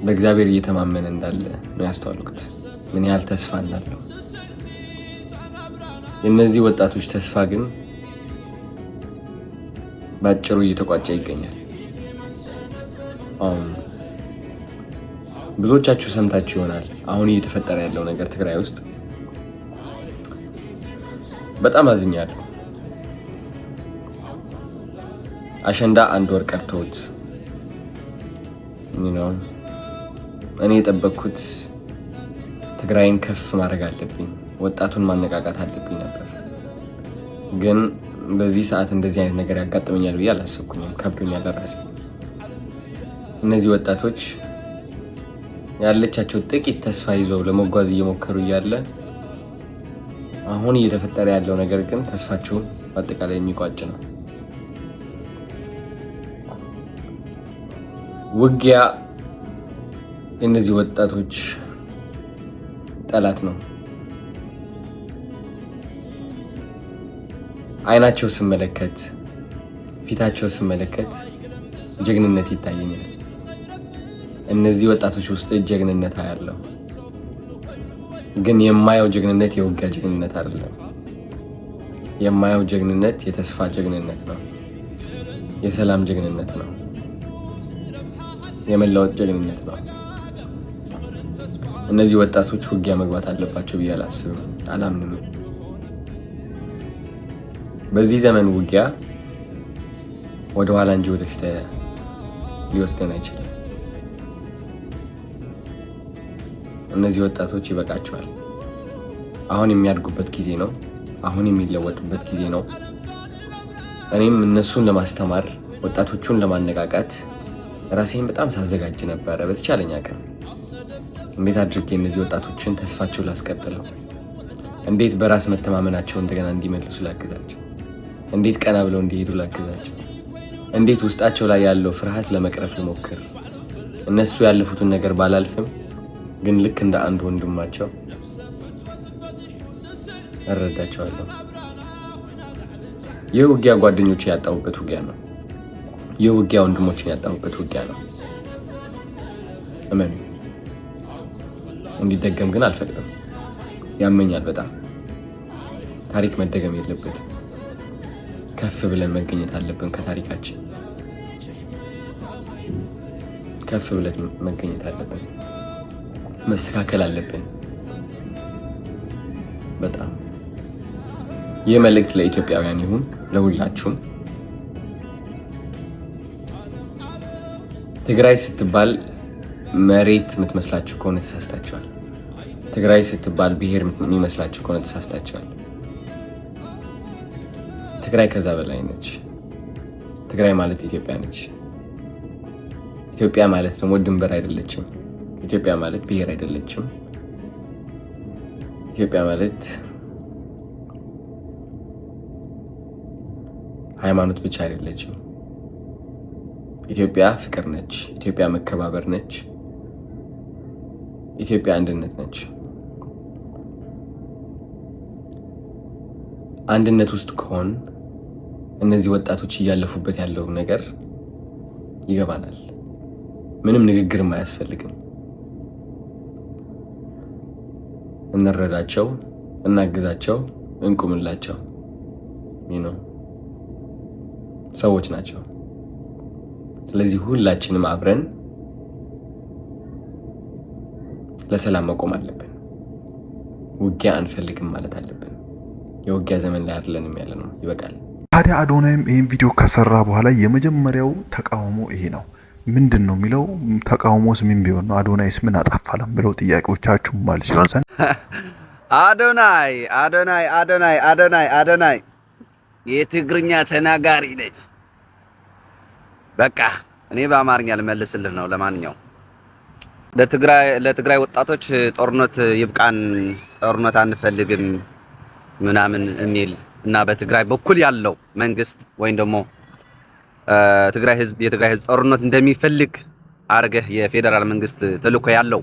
በእግዚአብሔር እየተማመነ እንዳለ ነው ያስተዋልኩት። ምን ያህል ተስፋ እንዳለው። የእነዚህ ወጣቶች ተስፋ ግን ባጭሩ እየተቋጨ ይገኛል። ብዙዎቻችሁ ሰምታችሁ ይሆናል አሁን እየተፈጠረ ያለው ነገር ትግራይ ውስጥ። በጣም አዝኛለሁ። አሸንዳ 1 ወር ቀርቶት እኔ የጠበቅኩት ትግራይን ከፍ ማድረግ አለብኝ፣ ወጣቱን ማነቃቃት አለብኝ ነበር። ግን በዚህ ሰዓት እንደዚህ አይነት ነገር ያጋጥመኛል ብዬ አላሰብኩኝም። ከብዶኛል ለራሴ። እነዚህ ወጣቶች ያለቻቸው ጥቂት ተስፋ ይዘው ለመጓዝ እየሞከሩ እያለ አሁን እየተፈጠረ ያለው ነገር ግን ተስፋቸውን በአጠቃላይ የሚቋጭ ነው። ውጊያ የእነዚህ ወጣቶች ጠላት ነው። አይናቸው ስመለከት፣ ፊታቸው ስመለከት ጀግንነት ይታየኛል። እነዚህ ወጣቶች ውስጥ ጀግንነት አያለው። ግን የማየው ጀግንነት የውጊያ ጀግንነት አይደለም። የማየው ጀግንነት የተስፋ ጀግንነት ነው። የሰላም ጀግንነት ነው። የመለወጥ ጀግንነት ነው። እነዚህ ወጣቶች ውጊያ መግባት አለባቸው ብዬ አላስብም፣ አላምንም። በዚህ ዘመን ውጊያ ወደ ኋላ እንጂ ወደፊት ሊወስደን አይችልም። እነዚህ ወጣቶች ይበቃቸዋል። አሁን የሚያድጉበት ጊዜ ነው። አሁን የሚለወጡበት ጊዜ ነው። እኔም እነሱን ለማስተማር ወጣቶቹን ለማነቃቃት ራሴን በጣም ሳዘጋጅ ነበረ። በተቻለኝ አቅም እንዴት አድርጌ እነዚህ ወጣቶችን ተስፋቸው ላስቀጥለው፣ እንዴት በራስ መተማመናቸው እንደገና እንዲመልሱ ላግዛቸው፣ እንዴት ቀና ብለው እንዲሄዱ ላግዛቸው፣ እንዴት ውስጣቸው ላይ ያለው ፍርሃት ለመቅረፍ ልሞክር። እነሱ ያለፉትን ነገር ባላልፍም ግን ልክ እንደ አንድ ወንድማቸው እረዳቸዋለሁ። ይህ ውጊያ ጓደኞቼ ያጣሁበት ውጊያ ነው። ይህ ውጊያ ወንድሞቼን ያጣሁበት ውጊያ ነው። እመኑ፣ እንዲደገም ግን አልፈቅድም። ያመኛል በጣም። ታሪክ መደገም የለበትም። ከፍ ብለን መገኘት አለብን። ከታሪካችን ከፍ ብለን መገኘት አለብን። መስተካከል አለብን። በጣም ይህ መልእክት ለኢትዮጵያውያን ይሁን፣ ለሁላችሁም። ትግራይ ስትባል መሬት የምትመስላችሁ ከሆነ ተሳስታችኋል። ትግራይ ስትባል ብሔር የሚመስላችሁ ከሆነ ተሳስታችኋል። ትግራይ ከዛ በላይ ነች። ትግራይ ማለት ኢትዮጵያ ነች። ኢትዮጵያ ማለት ደግሞ ድንበር አይደለችም። ኢትዮጵያ ማለት ብሔር አይደለችም። ኢትዮጵያ ማለት ሃይማኖት ብቻ አይደለችም። ኢትዮጵያ ፍቅር ነች። ኢትዮጵያ መከባበር ነች። ኢትዮጵያ አንድነት ነች። አንድነት ውስጥ ከሆን እነዚህ ወጣቶች እያለፉበት ያለው ነገር ይገባናል። ምንም ንግግርም አያስፈልግም። እንረዳቸው፣ እናግዛቸው፣ እንቁምላቸው። ሰዎች ናቸው። ስለዚህ ሁላችንም አብረን ለሰላም መቆም አለብን። ውጊያ አንፈልግም ማለት አለብን። የውጊያ ዘመን ላይ አይደለንም ያለ ነው። ይበቃል። ታዲያ አዶናይም ይህን ቪዲዮ ከሰራ በኋላ የመጀመሪያው ተቃውሞ ይሄ ነው። ምንድን ነው የሚለው? ተቃውሞስ ምን ቢሆን ነው? አዶናይስ ምን አጣፋለም ብለው ጥያቄዎቻችሁ ማለት ሲሆን ሰን አዶናይ አዶናይ አዶናይ አዶናይ አዶናይ የትግርኛ ተናጋሪ ነች። በቃ እኔ በአማርኛ ልመልስልህ ነው። ለማንኛውም ለትግራይ ወጣቶች ጦርነት ይብቃን፣ ጦርነት አንፈልግም ምናምን የሚል እና በትግራይ በኩል ያለው መንግስት ወይም ደግሞ የትግራይ ህዝብ ጦርነት እንደሚፈልግ አርገህ የፌደራል መንግስት ተልኮ ያለው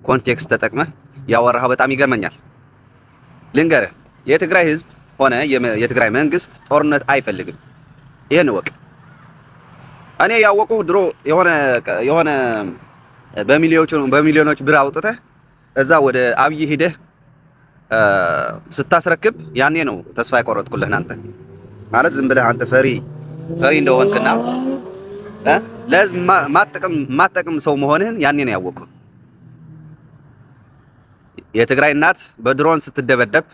ኮንቴክስት ተጠቅመህ ያወራኸው በጣም ይገርመኛል። ልንገርህ፣ የትግራይ ህዝብ ሆነ የትግራይ መንግስት ጦርነት አይፈልግም። ይሄን ወቅ እኔ ያወቁ ድሮ የሆነ በሚሊዮኖች ብር አውጥተህ እዛ ወደ አብይ ሄደህ ስታስረክብ ያኔ ነው ተስፋ ያቆረጥኩልህ። አንተ ማለት ዝም ብለህ አንተ ፈሪ እንደሆንክና ለህዝብ ማጠቅም ሰው መሆንህን ያኔ ነው ያወቅኩ። የትግራይ እናት በድሮን ስትደበደብ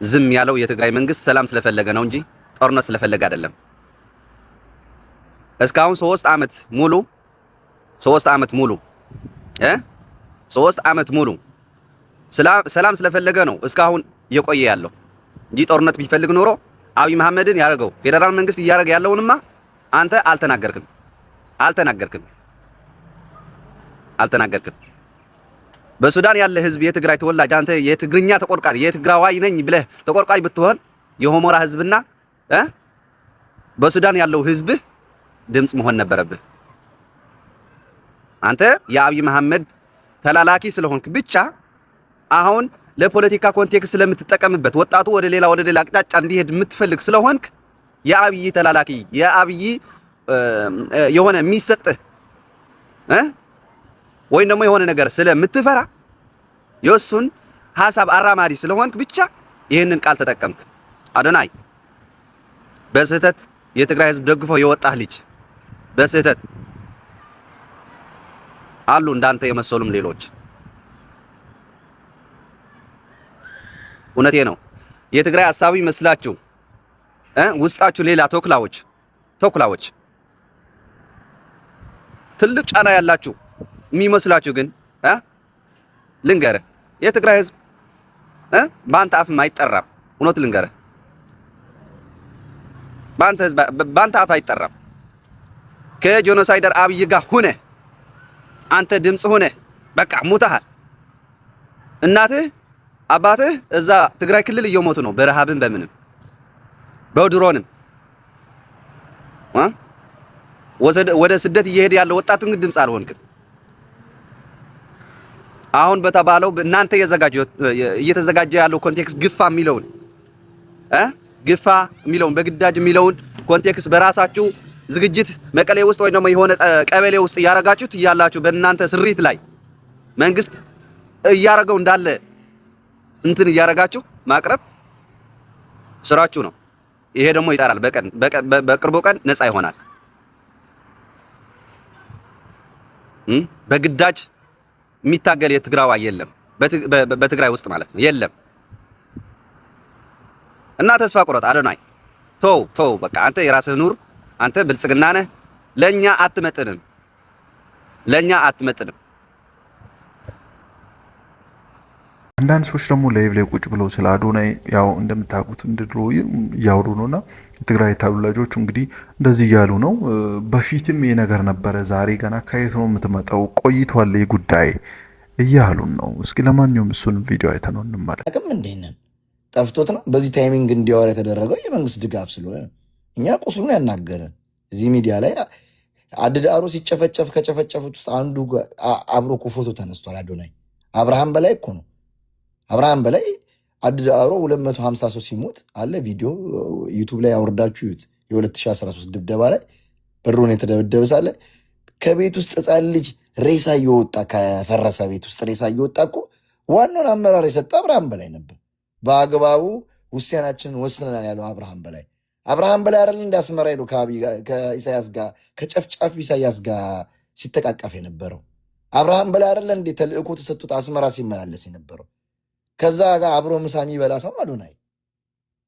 ዝም ያለው የትግራይ መንግስት ሰላም ስለፈለገ ነው እንጂ ጦርነት ስለፈለገ አይደለም። እስካሁን 3 ዓመት ሙሉ ሰላም ስለፈለገ ነው እስካሁን እየቆየ ያለው እንጂ ጦርነት ቢፈልግ ኖሮ አብይ መሐመድን ያደረገው ፌደራል መንግስት እያደረገ ያለውንማ አንተ አልተናገርክም። በሱዳን ያለ ህዝብ የትግራይ ተወላጅ አንተ የትግርኛ ተቆርቋሪ የትግራዋይ ነኝ ብለህ ተቆርቋሪ ብትሆን የሆሞራ ህዝብና በሱዳን ያለው ህዝብ ድምጽ መሆን ነበረብህ። አንተ የአብይ መሐመድ ተላላኪ ስለሆንክ ብቻ አሁን ለፖለቲካ ኮንቴክስት ስለምትጠቀምበት ወጣቱ ወደ ሌላ አቅጣጫ እንዲሄድ የምትፈልግ ስለሆንክ የአብይ ተላላኪ የአብይ የሆነ የሚሰጥህ ወይም ደግሞ የሆነ ነገር ስለምትፈራ የሱን ሐሳብ አራማዲ ስለሆንክ ብቻ ይህንን ቃል ተጠቀምክ። አዶናይ በስህተት የትግራይ ህዝብ ደግፎ የወጣህ ልጅ በስህተት አሉ እንዳንተ የመሰሉም ሌሎች። እውነቴ ነው። የትግራይ ሐሳብ ይመስላችሁ ውስጣችሁ ሌላ ተኩላዎች ትልቅ ጫና ያላችሁ የሚመስላችሁ ግን ልንገርህ የትግራይ ህዝብ በአንተ አፍም አይጠራም። እውነት ልንገርህ ባንተ አፍ አይጠራም። ከጄኖሳይደር አብይ ጋር ሆነ አንተ ድምጽ ሆነ በቃ ሙተሃል። እናትህ አባትህ እዛ ትግራይ ክልል እየሞቱ ነው፣ በረሃብን በምንም በድሮንም ወደ ስደት እየሄደ ያለው ወጣት ግን ድምጽ አልሆንክም። አሁን በተባለው እናንተ እየተዘጋጀ ያለው ኮንቴክስት ግፋ የሚለውን በግዳጅ የሚለውን ኮንቴክስት በራሳችሁ ዝግጅት መቀሌ ውስጥ ወይ ደግሞ የሆነ ቀበሌ ውስጥ እያረጋችሁት እያላችሁ በእናንተ ስሪት ላይ መንግስት እያረገው እንዳለ እንትን እያረጋችሁ ማቅረብ ስራችሁ ነው። ይሄ ደግሞ ይጣራል። በቅርቡ ቀን ነፃ ይሆናል። በግዳጅ የሚታገል የትግራዋይ የለም፣ በትግራይ ውስጥ ማለት ነው የለም። እና ተስፋ ቁረጥ አዶናይ፣ ተው በቃ አንተ የራስህ ኑር። አንተ ብልጽግና ነህ፣ ለኛ አትመጥንም። አንዳንድ ሰዎች ደግሞ ላይቭ ላይ ቁጭ ብለው ስለ አዶናይ ያው እንደምታውቁት እንድድሮ እያወሩ ነውና የትግራይ ተወላጆች እንግዲህ እንደዚህ እያሉ ነው። በፊትም ይሄ ነገር ነበረ፣ ዛሬ ገና ከየት ነው የምትመጣው? ቆይቷል ይሄ ጉዳይ እያሉን ነው። እስኪ ለማንኛውም እሱን ቪዲዮ አይተነው እንመለስ። አቅም እንደነን ጠፍቶት ነው በዚህ ታይሚንግ እንዲያወራ የተደረገው የመንግስት ድጋፍ ስለሆነ እኛ ቁስሉን ያናገረን እዚህ ሚዲያ ላይ አድዳሮ ሲጨፈጨፍ ከጨፈጨፉት ውስጥ አንዱ አብሮ እኮ ፎቶ ተነስቷል። አዶናይ አብርሃም በላይ እኮ ነው። አብርሃም በላይ አድዳሮ 250 ሰው ሲሞት አለ ቪዲዮ ዩቱብ ላይ አውርዳችሁ ይዩት። የ2013 ድብደባ ላይ በድሮን የተደበደበ ሳለ ከቤት ውስጥ ሕፃን ልጅ ሬሳ እየወጣ ከፈረሰ ቤት ውስጥ ሬሳ እየወጣ እኮ ዋናውን አመራር የሰጠው አብርሃም በላይ ነበር። በአግባቡ ውሳኔያችንን ወስነናል ያለው አብርሃም በላይ አይደል? እንደ አስመራ ሄዶ ከኢሳያስ ጋር ከጨፍጫፊ ኢሳያስ ጋር ሲተቃቀፍ የነበረው አብርሃም በላይ አይደል? እንደ ተልእኮ ተሰጥቶት አስመራ ሲመላለስ የነበረው ከዛ ጋር አብሮ ምሳ የሚበላ ሰው አዶናይ።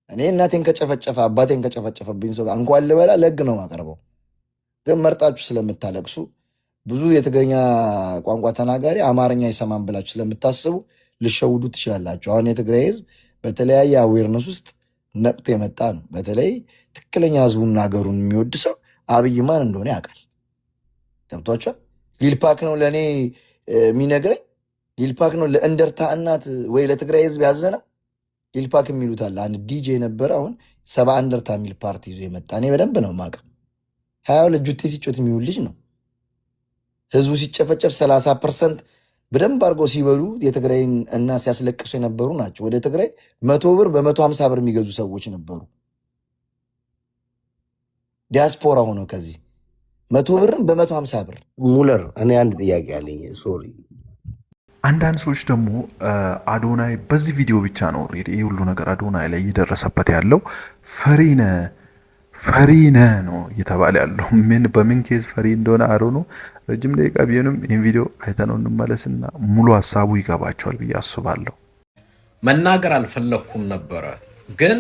እኔ እናቴን ከጨፈጨፈ አባቴን ከጨፈጨፈብኝ ሰው ጋር እንኳን ልበላ ለህግ ነው ማቀርበው። ግን መርጣችሁ ስለምታለቅሱ ብዙ የትግርኛ ቋንቋ ተናጋሪ አማርኛ ይሰማን ብላችሁ ስለምታስቡ ልሸውዱ ትችላላችሁ። አሁን የትግራይ ህዝብ በተለያየ አዌርነስ ውስጥ ነቅቶ የመጣ ነው። በተለይ ትክክለኛ ህዝቡና ሀገሩን የሚወድ ሰው አብይ ማን እንደሆነ ያውቃል። ገብቷችኋል? ሊልፓክ ነው ለእኔ የሚነግረኝ። ሊልፓክ ነው ለእንደርታ እናት ወይ ለትግራይ ህዝብ ያዘነው። ሊልፓክ የሚሉት አለ አንድ ዲጄ ነበረ። አሁን 70 እንደርታ የሚል ፓርቲ ይዞ የመጣ እኔ በደንብ ነው የማውቀው። 22 ጁቴ ሲጮት የሚውል ልጅ ነው። ህዝቡ ሲጨፈጨፍ 30% በደንብ አድርገው ሲበሉ የትግራይን እና ሲያስለቅሱ የነበሩ ናቸው። ወደ ትግራይ 100 ብር በ150 ብር የሚገዙ ሰዎች ነበሩ። ዲያስፖራ ሆነው ከዚህ 100 ብርን በ150 ብር። ሙለር እኔ አንድ ጥያቄ አለኝ። ሶሪ አንዳንድ ሰዎች ደግሞ አዶናይ በዚህ ቪዲዮ ብቻ ነው ኦልሬዲ ይህ ሁሉ ነገር አዶናይ ላይ እየደረሰበት ያለው ፈሪነ ነው እየተባለ ያለው። በምን ኬዝ ፈሪ እንደሆነ አሮ ነው። ረጅም ደቂቃ ቢሆንም ይህን ቪዲዮ አይተነው እንመለስና ሙሉ ሀሳቡ ይገባቸዋል ብዬ አስባለሁ። መናገር አልፈለኩም ነበረ፣ ግን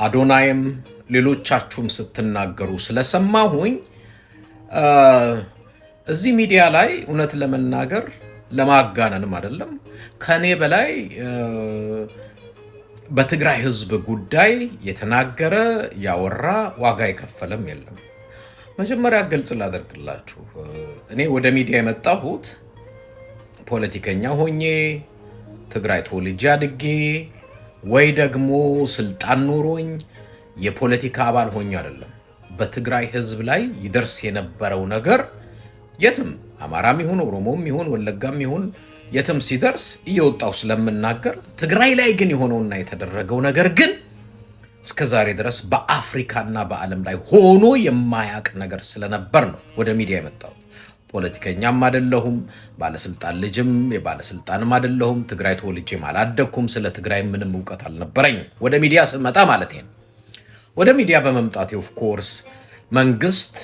አዶናይም ሌሎቻችሁም ስትናገሩ ስለሰማሁኝ እዚህ ሚዲያ ላይ እውነት ለመናገር ለማጋነንም አይደለም ከኔ በላይ በትግራይ ህዝብ ጉዳይ የተናገረ ያወራ ዋጋ የከፈለም የለም። መጀመሪያ ግልጽ ላደርግላችሁ፣ እኔ ወደ ሚዲያ የመጣሁት ፖለቲከኛ ሆኜ ትግራይ ተወልጄ አድጌ ወይ ደግሞ ስልጣን ኖሮኝ የፖለቲካ አባል ሆኜ አይደለም። በትግራይ ህዝብ ላይ ይደርስ የነበረው ነገር የትም አማራም ይሁን ኦሮሞም ይሁን ወለጋም ይሁን የትም ሲደርስ እየወጣው ስለምናገር፣ ትግራይ ላይ ግን የሆነውና የተደረገው ነገር ግን እስከዛሬ ድረስ በአፍሪካና በዓለም ላይ ሆኖ የማያቅ ነገር ስለነበር ነው ወደ ሚዲያ የመጣሁት። ፖለቲከኛም አይደለሁም፣ ባለስልጣን ልጅም የባለስልጣንም አይደለሁም፣ ትግራይ ተወልጄም አላደኩም፣ ስለ ትግራይ ምንም እውቀት አልነበረኝም። ወደ ሚዲያ ስመጣ ማለት ነው። ወደ ሚዲያ በመምጣቴ ኦፍ ኮርስ መንግስት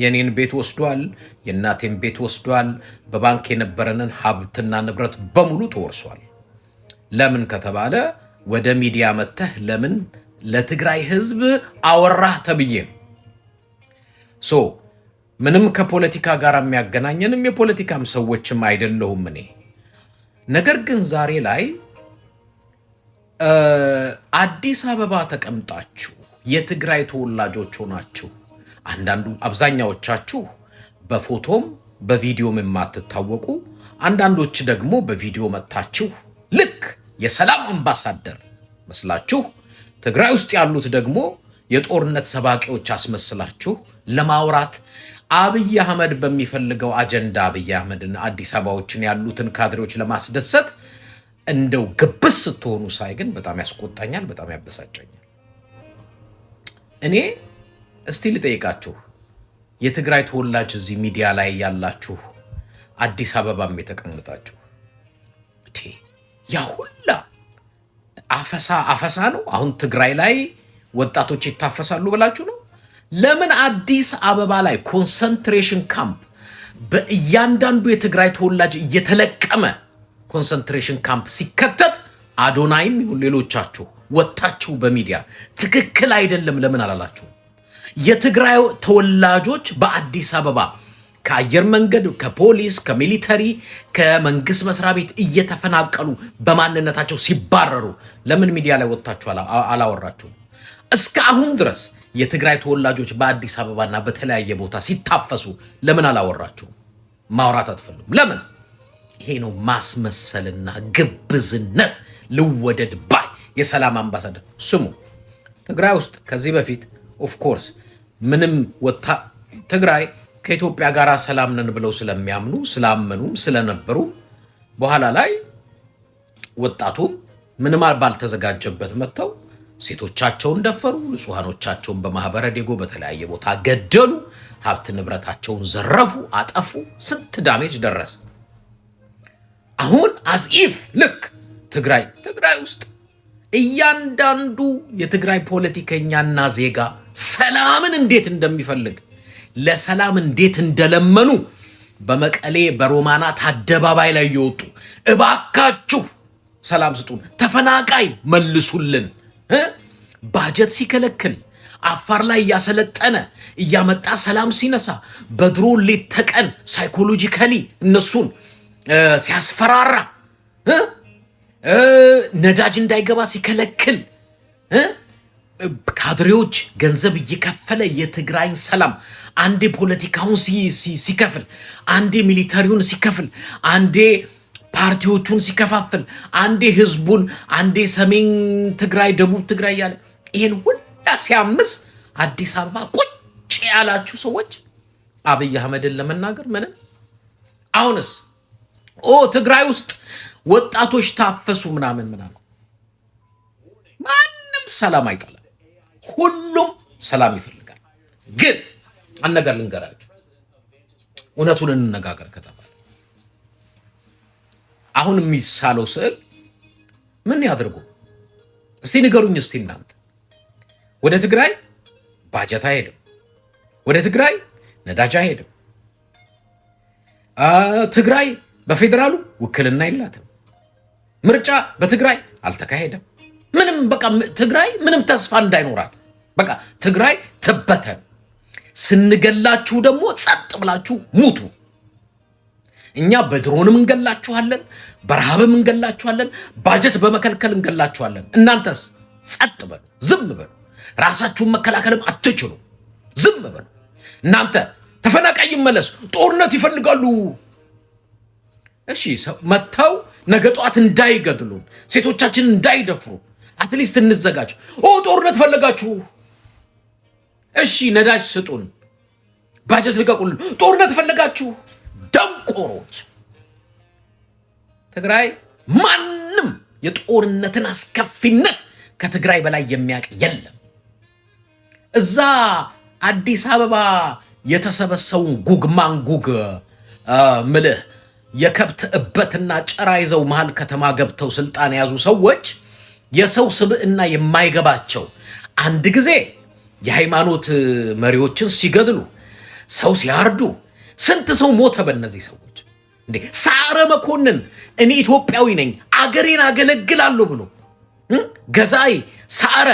የኔን ቤት ወስዷል፣ የእናቴን ቤት ወስዷል፣ በባንክ የነበረንን ሀብትና ንብረት በሙሉ ተወርሷል። ለምን ከተባለ ወደ ሚዲያ መተህ ለምን ለትግራይ ህዝብ አወራህ ተብዬ ነው። ምንም ከፖለቲካ ጋር የሚያገናኘንም የፖለቲካም ሰዎችም አይደለሁም እኔ። ነገር ግን ዛሬ ላይ አዲስ አበባ ተቀምጣችሁ የትግራይ ተወላጆች ሆናችሁ አንዳንዱ አብዛኛዎቻችሁ በፎቶም በቪዲዮም የማትታወቁ አንዳንዶች ደግሞ በቪዲዮ መጣችሁ ልክ የሰላም አምባሳደር መስላችሁ ትግራይ ውስጥ ያሉት ደግሞ የጦርነት ሰባቂዎች አስመስላችሁ ለማውራት አብይ አህመድ በሚፈልገው አጀንዳ አብይ አህመድና አዲስ አበባዎችን ያሉትን ካድሬዎች ለማስደሰት እንደው ግብስ ስትሆኑ ሳይ ግን በጣም ያስቆጣኛል፣ በጣም ያበሳጨኛል። እኔ እስቲ ልጠይቃችሁ የትግራይ ተወላጅ እዚህ ሚዲያ ላይ ያላችሁ አዲስ አበባም የተቀመጣችሁ ያ ሁላ አፈሳ ነው። አሁን ትግራይ ላይ ወጣቶች ይታፈሳሉ ብላችሁ ነው? ለምን አዲስ አበባ ላይ ኮንሰንትሬሽን ካምፕ በእያንዳንዱ የትግራይ ተወላጅ እየተለቀመ ኮንሰንትሬሽን ካምፕ ሲከተት አዶናይም ይሁን ሌሎቻችሁ ወጣችሁ በሚዲያ ትክክል አይደለም ለምን አላላችሁ? የትግራይ ተወላጆች በአዲስ አበባ ከአየር መንገድ፣ ከፖሊስ፣ ከሚሊተሪ፣ ከመንግስት መስሪያ ቤት እየተፈናቀሉ በማንነታቸው ሲባረሩ ለምን ሚዲያ ላይ ወጣችሁ አላወራችሁ? እስከ አሁን ድረስ የትግራይ ተወላጆች በአዲስ አበባና በተለያየ ቦታ ሲታፈሱ ለምን አላወራችሁ? ማውራት አትፈልጉም። ለምን? ይሄ ነው ማስመሰልና ግብዝነት። ልወደድ ባይ የሰላም አምባሳደር ስሙ። ትግራይ ውስጥ ከዚህ በፊት ኦፍ ኮርስ ምንም ትግራይ ከኢትዮጵያ ጋር ሰላም ነን ብለው ስለሚያምኑ ስላመኑ ስለነበሩ በኋላ ላይ ወጣቱም ምንም ባልተዘጋጀበት መጥተው ሴቶቻቸውን ደፈሩ፣ ንጹሃኖቻቸውን በማህበረ ዴጎ በተለያየ ቦታ ገደሉ፣ ሀብት ንብረታቸውን ዘረፉ፣ አጠፉ። ስንት ዳሜጅ ደረሰ። አሁን አዝኢፍ ልክ ትግራይ ውስጥ እያንዳንዱ የትግራይ ፖለቲከኛና ዜጋ ሰላምን እንዴት እንደሚፈልግ ለሰላም እንዴት እንደለመኑ በመቀሌ በሮማናት አደባባይ ላይ እየወጡ እባካችሁ ሰላም ስጡን፣ ተፈናቃይ መልሱልን፣ ባጀት ሲከለክል አፋር ላይ እያሰለጠነ እያመጣ ሰላም ሲነሳ በድሮ ሌት ተቀን ሳይኮሎጂካሊ እነሱን ሲያስፈራራ ነዳጅ እንዳይገባ ሲከለክል ካድሬዎች ገንዘብ እየከፈለ የትግራይን ሰላም አንዴ ፖለቲካውን ሲከፍል፣ አንዴ ሚሊታሪውን ሲከፍል፣ አንዴ ፓርቲዎቹን ሲከፋፍል፣ አንዴ ህዝቡን፣ አንዴ ሰሜን ትግራይ ደቡብ ትግራይ ያለ ይሄን ሁላ ሲያምስ አዲስ አበባ ቁጭ ያላችሁ ሰዎች አብይ አህመድን ለመናገር ምንም አሁንስ ትግራይ ውስጥ ወጣቶች ታፈሱ ምናምን ማንም ሰላም አይጠላም፣ ሁሉም ሰላም ይፈልጋል። ግን አነጋር ልንገራችሁ፣ እውነቱን እንነጋገር ከተባለ አሁን የሚሳለው ስዕል ምን ያድርጉ? እስቲ ንገሩኝ። እስቲ እናንተ ወደ ትግራይ ባጀት አይሄድም፣ ወደ ትግራይ ነዳጅ አይሄድም፣ ትግራይ በፌደራሉ ውክልና የላትም፣ ምርጫ በትግራይ አልተካሄደም። ምንም በቃ ትግራይ ምንም ተስፋ እንዳይኖራት በቃ ትግራይ ትበተን። ስንገላችሁ ደግሞ ጸጥ ብላችሁ ሙቱ። እኛ በድሮንም እንገላችኋለን፣ በረሃብም እንገላችኋለን፣ ባጀት በመከልከል እንገላችኋለን። እናንተስ ጸጥ በሉ፣ ዝም በሉ። ራሳችሁን መከላከልም አትችሉ፣ ዝም በሉ። እናንተ ተፈናቃይ ይመለስ፣ ጦርነት ይፈልጋሉ። እሺ መተው ነገ ጧት እንዳይገድሉን፣ ሴቶቻችን እንዳይደፍሩ አትሊስት እንዘጋጅ። ጦርነት ፈለጋችሁ፣ እሺ ነዳጅ ስጡን፣ ባጀት ልቀቁልን። ጦርነት ፈለጋችሁ፣ ደንቆሮች። ትግራይ ማንም የጦርነትን አስከፊነት ከትግራይ በላይ የሚያውቅ የለም። እዛ አዲስ አበባ የተሰበሰውን ጉግማንጉግ ምልህ የከብት እበትና ጨራ ይዘው መሃል ከተማ ገብተው ስልጣን የያዙ ሰዎች የሰው ስብዕና የማይገባቸው አንድ ጊዜ የሃይማኖት መሪዎችን ሲገድሉ፣ ሰው ሲያርዱ፣ ስንት ሰው ሞተ በእነዚህ ሰዎች። እንዴ ሰዓረ መኮንን እኔ ኢትዮጵያዊ ነኝ አገሬን አገለግላለሁ ብሎ ገዛይ ሰዓረ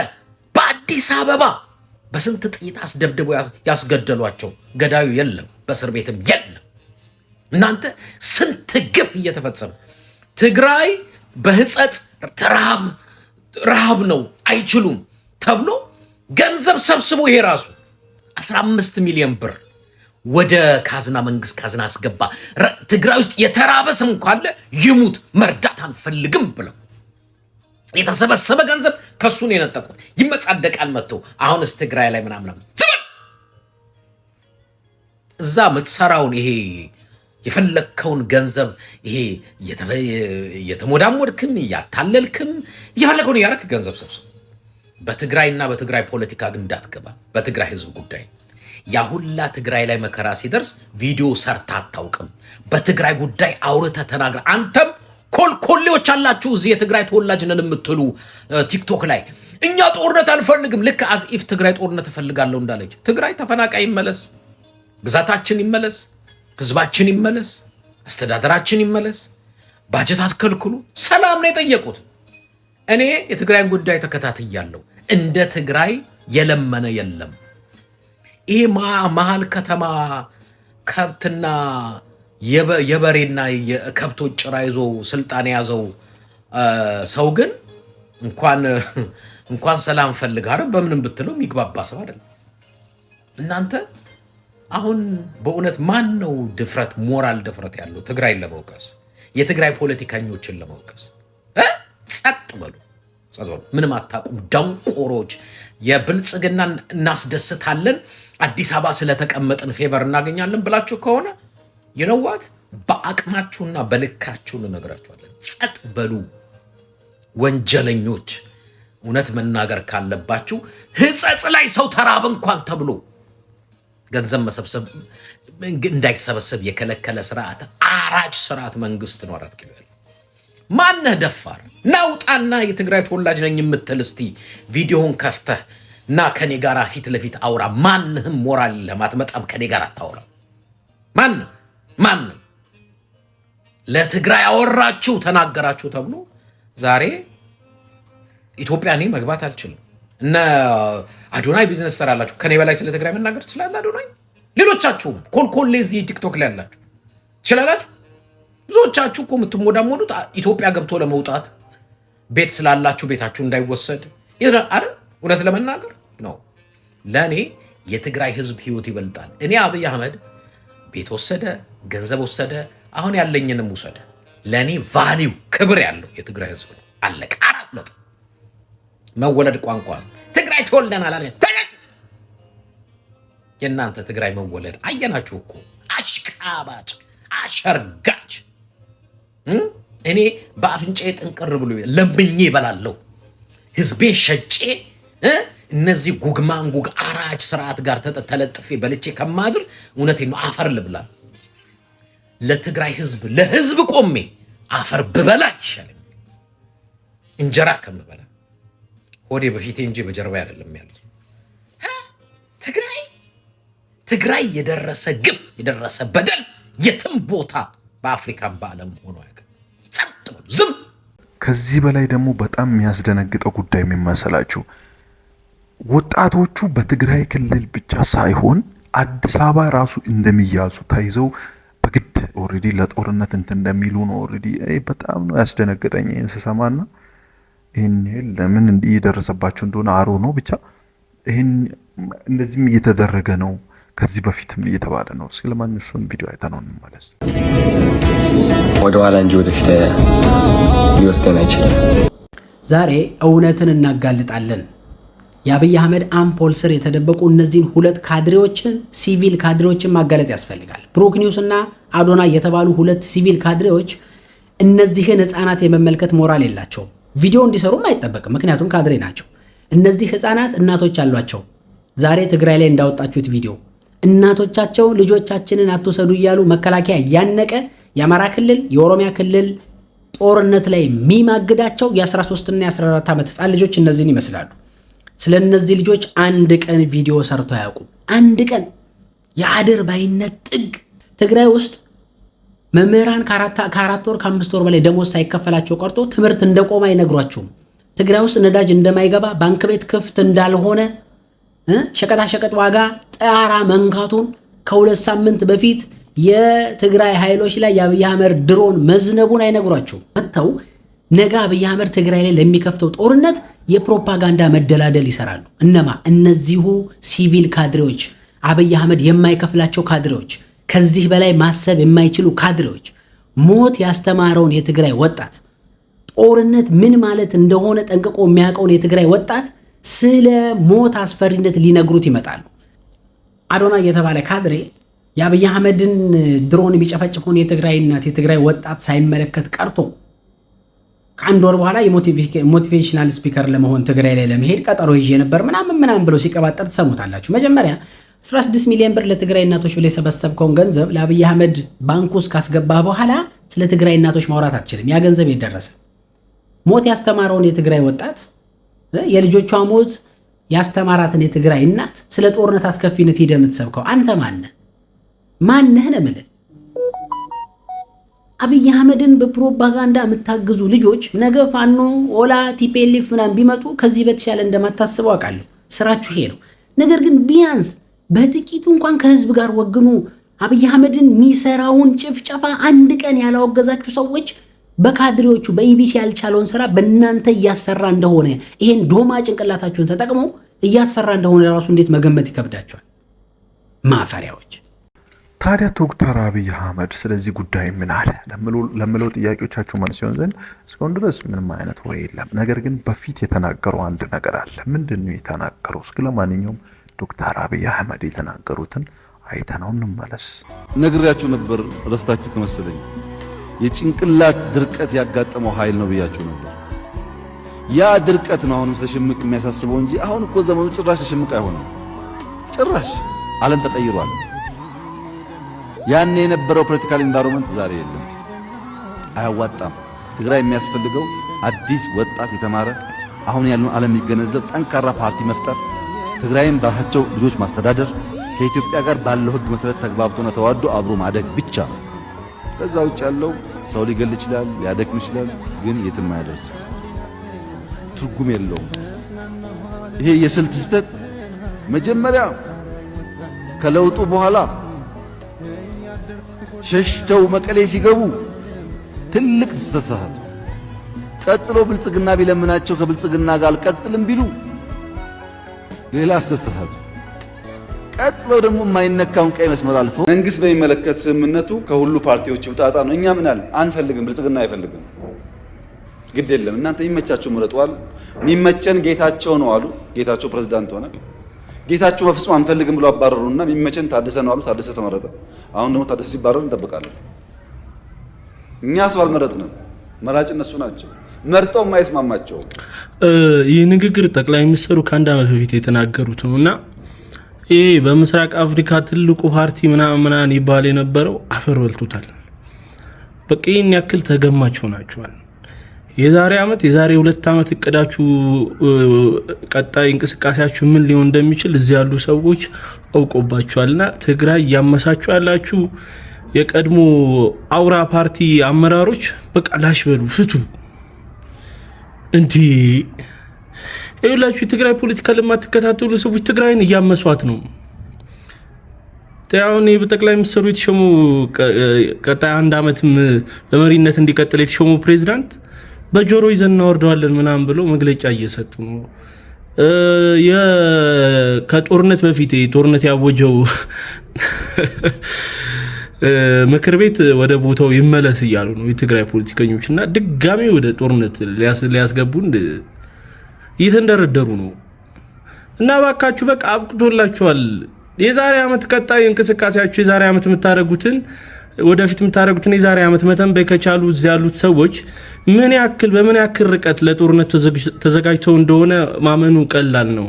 በአዲስ አበባ በስንት ጥይት አስደብድበው ያስገደሏቸው ገዳዩ የለም፣ በእስር ቤትም የለም። እናንተ ስንት ግፍ እየተፈጸመ ትግራይ በህጸጽ ረሃብ ነው አይችሉም ተብሎ ገንዘብ ሰብስቦ ይሄ ራሱ 15 ሚሊዮን ብር ወደ ካዝና መንግስት ካዝና አስገባ። ትግራይ ውስጥ የተራበ ሰው እንኳን አለ ይሙት መርዳት አንፈልግም ብለው የተሰበሰበ ገንዘብ ከሱ ነው የነጠቁት። ይመጻደቃል መጥቶ አሁንስ ትግራይ ላይ ምናምን እዛ ምትሰራውን ይሄ የፈለከውን ገንዘብ ይሄ የተሞዳሞድክም ያታለልክም የፈለከውን ያረክ ገንዘብ ሰብስብ። በትግራይና በትግራይ ፖለቲካ ግን እንዳትገባ። በትግራይ ህዝብ ጉዳይ ያ ሁላ ትግራይ ላይ መከራ ሲደርስ ቪዲዮ ሰርታ አታውቅም። በትግራይ ጉዳይ አውርተ ተናግረ አንተም ኮልኮሌዎች አላችሁ እዚህ የትግራይ ተወላጅ ነን የምትሉ ቲክቶክ ላይ እኛ ጦርነት አንፈልግም። ልክ አዝኢፍ ትግራይ ጦርነት እፈልጋለሁ እንዳለች ትግራይ ተፈናቃይ ይመለስ፣ ግዛታችን ይመለስ፣ ህዝባችን ይመለስ፣ አስተዳደራችን ይመለስ፣ ባጀት አትከልክሉ። ሰላም ነው የጠየቁት። እኔ የትግራይን ጉዳይ ተከታትያለሁ። እንደ ትግራይ የለመነ የለም። ይሄ መሀል ከተማ ከብትና የበሬና የከብቶች ጭራ ይዞ ስልጣን ያዘው ሰው ግን እንኳን ሰላም ፈልግ አይደል በምንም ብትለው የሚግባባ ሰው አይደለም። እናንተ አሁን በእውነት ማን ነው ድፍረት ሞራል ድፍረት ያለው ትግራይን ለመውቀስ የትግራይ ፖለቲከኞችን ለመውቀስ? ጸጥ በሉ፣ ጸጥ በሉ። ምንም አታውቁም ደንቆሮች። የብልጽግና እናስደስታለን አዲስ አበባ ስለተቀመጥን ፌቨር እናገኛለን ብላችሁ ከሆነ የነዋት በአቅማችሁና በልካችሁ እንነግራችኋለን። ጸጥ በሉ ወንጀለኞች። እውነት መናገር ካለባችሁ ህጸጽ ላይ ሰው ተራበ እንኳን ተብሎ ገንዘብ መሰብሰብ እንዳይሰበሰብ የከለከለ ስርዓት አራጅ ስርዓት መንግስት ነው። 4 ኪሎ ማነህ ደፋር ናውጣና የትግራይ ተወላጅ ነኝ የምትል እስቲ ቪዲዮን ከፍተህ እና ከኔ ጋር ፊት ለፊት አውራ። ማንህም ሞራል ለማትመጣም ከኔ ጋር አታውራ። ማን ለትግራይ አወራችሁ ተናገራችሁ ተብሎ ዛሬ ኢትዮጵያ እኔ መግባት አልችልም። እነ አዶናይ ቢዝነስ ሰራላችሁ ከኔ በላይ ስለ ትግራይ መናገር ትችላለህ አዶናይ። ሌሎቻችሁም ኮልኮሌ እዚህ ቲክቶክ ላይ ያላችሁ ትችላላችሁ። ብዙዎቻችሁ እኮ የምትሞዳሞዱት ኢትዮጵያ ገብቶ ለመውጣት ቤት ስላላችሁ ቤታችሁ እንዳይወሰድ አይደል? እውነት ለመናገር ነው። ለእኔ የትግራይ ህዝብ ህይወት ይበልጣል። እኔ አብይ አህመድ ቤት ወሰደ፣ ገንዘብ ወሰደ፣ አሁን ያለኝንም ወሰደ፣ ለእኔ ቫሊው ክብር ያለው የትግራይ ህዝብ ነው። አለቀ። 4 ነጥብ። መወለድ ቋንቋ ነው። ትግራይ ተወልደናል አለ። የእናንተ ትግራይ መወለድ አየናችሁ እኮ። አሽቃባጭ፣ አሸርጋጭ። እኔ በአፍንጫዬ ጥንቅር ብሎ ለምኜ እበላለሁ። ህዝቤ ሸጬ እነዚህ ጉግማንጉግ አራጅ ስርዓት ጋር ተለጥፌ በልቼ ከማድር እውነቴን ነው አፈር ልብላ። ለትግራይ ህዝብ ለህዝብ ቆሜ አፈር ብበላ ይሻለኝ እንጀራ ከምበላ። ሆዴ በፊቴ እንጂ በጀርባ አይደለም ያለው። ትግራይ የደረሰ ግፍ የደረሰ በደል የትም ቦታ በአፍሪካም በዓለም ሆኖ ያውቃል። ጸጥ ብሎ ዝም። ከዚህ በላይ ደግሞ በጣም የሚያስደነግጠው ጉዳይ የሚመስላችሁ ወጣቶቹ በትግራይ ክልል ብቻ ሳይሆን አዲስ አበባ ራሱ እንደሚያዙ ተይዘው በግድ ኦሬዲ ለጦርነት እንትን እንደሚሉ ነው። ኦሬዲ በጣም ነው ያስደነገጠኝ ይህን ስሰማና ይህን ለምን እንዲህ እየደረሰባቸው እንደሆነ አሮ ነው ብቻ ይህን እንደዚህም እየተደረገ ነው። ከዚህ በፊትም እየተባለ ነው። እስኪ ለማን እሱን ቪዲዮ አይተነው እንመለስ። ወደ ኋላ እንጂ ወደፊት ሊወስደን አይችልም። ዛሬ እውነትን እናጋልጣለን። የአብይ አህመድ አምፖል ስር የተደበቁ እነዚህን 2 ካድሬዎችን ሲቪል ካድሬዎችን ማጋለጥ ያስፈልጋል። ብሩክ ኒውስ እና አዶናይ የተባሉ 2 ሲቪል ካድሬዎች እነዚህን ህፃናት የመመልከት ሞራል የላቸውም። ቪዲዮ እንዲሰሩም አይጠበቅም፣ ምክንያቱም ካድሬ ናቸው። እነዚህ ህፃናት እናቶች አሏቸው። ዛሬ ትግራይ ላይ እንዳወጣችሁት ቪዲዮ እናቶቻቸው ልጆቻችንን አትወሰዱ እያሉ መከላከያ ያነቀ የአማራ ክልል የኦሮሚያ ክልል ጦርነት ላይ የሚማግዳቸው የ13 እና የ14 ዓመት ህፃን ልጆች እነዚህን ይመስላሉ። ስለ እነዚህ ልጆች አንድ ቀን ቪዲዮ ሰርተው አያውቁም። አንድ ቀን የአድር ባይነት ጥግ። ትግራይ ውስጥ መምህራን ከ4 ወር ከ5 ወር በላይ ደሞዝ ሳይከፈላቸው ቀርቶ ትምህርት እንደቆመ አይነግሯቸውም። ትግራይ ውስጥ ነዳጅ እንደማይገባ ባንክ ቤት ክፍት እንዳልሆነ ሸቀጣሸቀጥ ዋጋ ጣራ መንካቱን ከ2 ሳምንት በፊት የትግራይ ኃይሎች ላይ የአብይ አህመድ ድሮን መዝነቡን አይነግሯቸውም። መጥተው ነገ አብይ አህመድ ትግራይ ላይ ለሚከፍተው ጦርነት የፕሮፓጋንዳ መደላደል ይሰራሉ። እነማ? እነዚሁ ሲቪል ካድሬዎች፣ አብይ አህመድ የማይከፍላቸው ካድሬዎች፣ ከዚህ በላይ ማሰብ የማይችሉ ካድሬዎች፣ ሞት ያስተማረውን የትግራይ ወጣት ጦርነት ምን ማለት እንደሆነ ጠንቅቆ የሚያውቀውን የትግራይ ወጣት ስለ ሞት አስፈሪነት ሊነግሩት ይመጣሉ። አዶና የተባለ ካድሬ የአብይ አህመድን ድሮን የሚጨፈጭፈውን የትግራይ እናት የትግራይ ወጣት ሳይመለከት ቀርቶ ከአንድ ወር በኋላ የሞቲቬሽናል ስፒከር ለመሆን ትግራይ ላይ ለመሄድ ቀጠሮ ይዤ ነበር ምናምን ብሎ ሲቀባጠር ትሰሙታላችሁ። መጀመሪያ 16 ሚሊዮን ብር ለትግራይ እናቶች ብለህ የሰበሰብከውን ገንዘብ ለአብይ አህመድ ባንክ ውስጥ ካስገባህ በኋላ ስለ ትግራይ እናቶች ማውራት አትችልም። ያ ገንዘብ የደረሰ ሞት ያስተማረውን የትግራይ ወጣት የልጆቿ ሞት ያስተማራትን የትግራይ እናት ስለ ጦርነት አስከፊነት ሄደህ የምትሰብከው አንተ ማነህ ነው የምልህ። አብይ አህመድን በፕሮፓጋንዳ የምታግዙ ልጆች ነገ ፋኖ ኦላ ቲፒኤልኤፍ ምናምን ቢመጡ ከዚህ በተሻለ እንደማታስበው አውቃለሁ። ስራችሁ ይሄ ነው። ነገር ግን ቢያንስ በጥቂቱ እንኳን ከህዝብ ጋር ወግኑ። አብይ አህመድን የሚሰራውን ጭፍጨፋ አንድ ቀን ያላወገዛችሁ ሰዎች በካድሬዎቹ በኢቢሲ ያልቻለውን ስራ በእናንተ እያሰራ እንደሆነ ይሄን ዶማ ጭንቅላታችሁን ተጠቅመው እያሰራ እንደሆነ ራሱ እንዴት መገመት ይከብዳቸዋል? ማፈሪያዎች። ታዲያ ዶክተር አብይ አህመድ ስለዚህ ጉዳይ ምን አለ ለምለው ጥያቄዎቻችሁ መልስ ሲሆን ዘንድ እስካሁን ድረስ ምንም አይነት ወሬ የለም። ነገር ግን በፊት የተናገረው አንድ ነገር አለ። ምንድን ነው የተናገረው? እስኪ ለማንኛውም ዶክተር አብይ አህመድ የተናገሩትን አይተነው እንመለስ። ነግሬያችሁ ነበር፣ ረስታችሁት መሰለኝ። የጭንቅላት ድርቀት ያጋጠመው ኃይል ነው ብያችሁ ነበር። ያ ድርቀት ነው አሁንም ተሽምቅ የሚያሳስበው እንጂ አሁን እኮ ዘመኑ ጭራሽ ተሽምቅ አይሆንም። ጭራሽ ዓለም ተቀይሯል። ያን የነበረው ፖለቲካል ኢንቫይሮንመንት ዛሬ የለም። አያዋጣም። ትግራይ የሚያስፈልገው አዲስ ወጣት የተማረ አሁን ያለውን ዓለም የሚገነዘብ ጠንካራ ፓርቲ መፍጠር፣ ትግራይን በራሳቸው ልጆች ማስተዳደር፣ ከኢትዮጵያ ጋር ባለው ሕግ መሰረት ተግባብቶና ተዋዶ አብሮ ማደግ ብቻ ነው። ከዛ ውጭ ያለው ሰው ሊገል ይችላል፣ ሊያደክም ይችላል፣ ግን የትም አያደርስ፣ ትርጉም የለውም። ይሄ የስልት ስህተት መጀመሪያ ከለውጡ በኋላ ሸሽተው መቀሌ ሲገቡ ትልቅ ስህተት ሰራቱ። ቀጥሎ ብልጽግና ቢለምናቸው ከብልጽግና ጋር አልቀጥልም ቢሉ ሌላ ስህተት ሰራቱ። ቀጥሎ ደግሞ የማይነካውን ቀይ መስመር አልፎ መንግስት በሚመለከት ስምምነቱ ከሁሉ ፓርቲዎች ውጣጣ ነው። እኛ ምን አለ አንፈልግም፣ ብልጽግና አይፈልግም። ግድ የለም እናንተ የሚመቻቸው ምረጧል። የሚመቸን ጌታቸው ነው አሉ። ጌታቸው ፕሬዝዳንት ሆነ። ጌታቸው በፍጹም አንፈልግም ብሎ አባረሩና የሚመቸን ታደሰ ነው አሉ። ታደሰ ተመረጠ። አሁን ደግሞ ታደሰ ሲባረር እንጠብቃለን። እኛ ሰው አልመረጥንም፣ መራጭ እነሱ ናቸው። መርጠው የማይስማማቸው ይህ ንግግር ጠቅላይ ሚኒስትሩ ከአንድ ዓመት በፊት የተናገሩት ነውና ይሄ በምስራቅ አፍሪካ ትልቁ ፓርቲ ምናምን ይባል የነበረው አፈር በልቶታል። በቃ ይህን ያክል ተገማች ሆናችኋል። የዛሬ ዓመት የዛሬ 2 ዓመት እቅዳችሁ ቀጣይ እንቅስቃሴያችሁ ምን ሊሆን እንደሚችል እዚህ ያሉ ሰዎች አውቆባችኋልና ትግራይ ያመሳችሁ ያላችሁ የቀድሞ አውራ ፓርቲ አመራሮች በቃ ላሽ በሉ ፍቱ። እንዴ ይኸውላችሁ የትግራይ ፖለቲካ ለማትከታተሉ ሰዎች ትግራይን እያመሷት ነው። ታውን በጠቅላይ ሚኒስትሩ የተሾሙ ቀጣይ 1 ዓመትም በመሪነት እንዲቀጥል የተሾሙ ፕሬዝዳንት በጆሮ ይዘን እናወርደዋለን ምናምን ብሎ መግለጫ እየሰጡ ነው። ከጦርነት በፊት ጦርነት ያወጀው ምክር ቤት ወደ ቦታው ይመለስ እያሉ ነው የትግራይ ፖለቲከኞች እና ድጋሚ ወደ ጦርነት ሊያስገቡን እየተንደረደሩ ነው። እና ባካችሁ በቃ አብቅቶላችኋል። የዛሬ ዓመት ቀጣይ እንቅስቃሴያችሁ የዛሬ ዓመት የምታደርጉትን ወደፊት የምታደርጉትን የዛሬ ዓመት መተንበይ ከቻሉ እዚህ ያሉት ሰዎች ምን ያክል በምን ያክል ርቀት ለጦርነት ተዘጋጅተው እንደሆነ ማመኑ ቀላል ነው።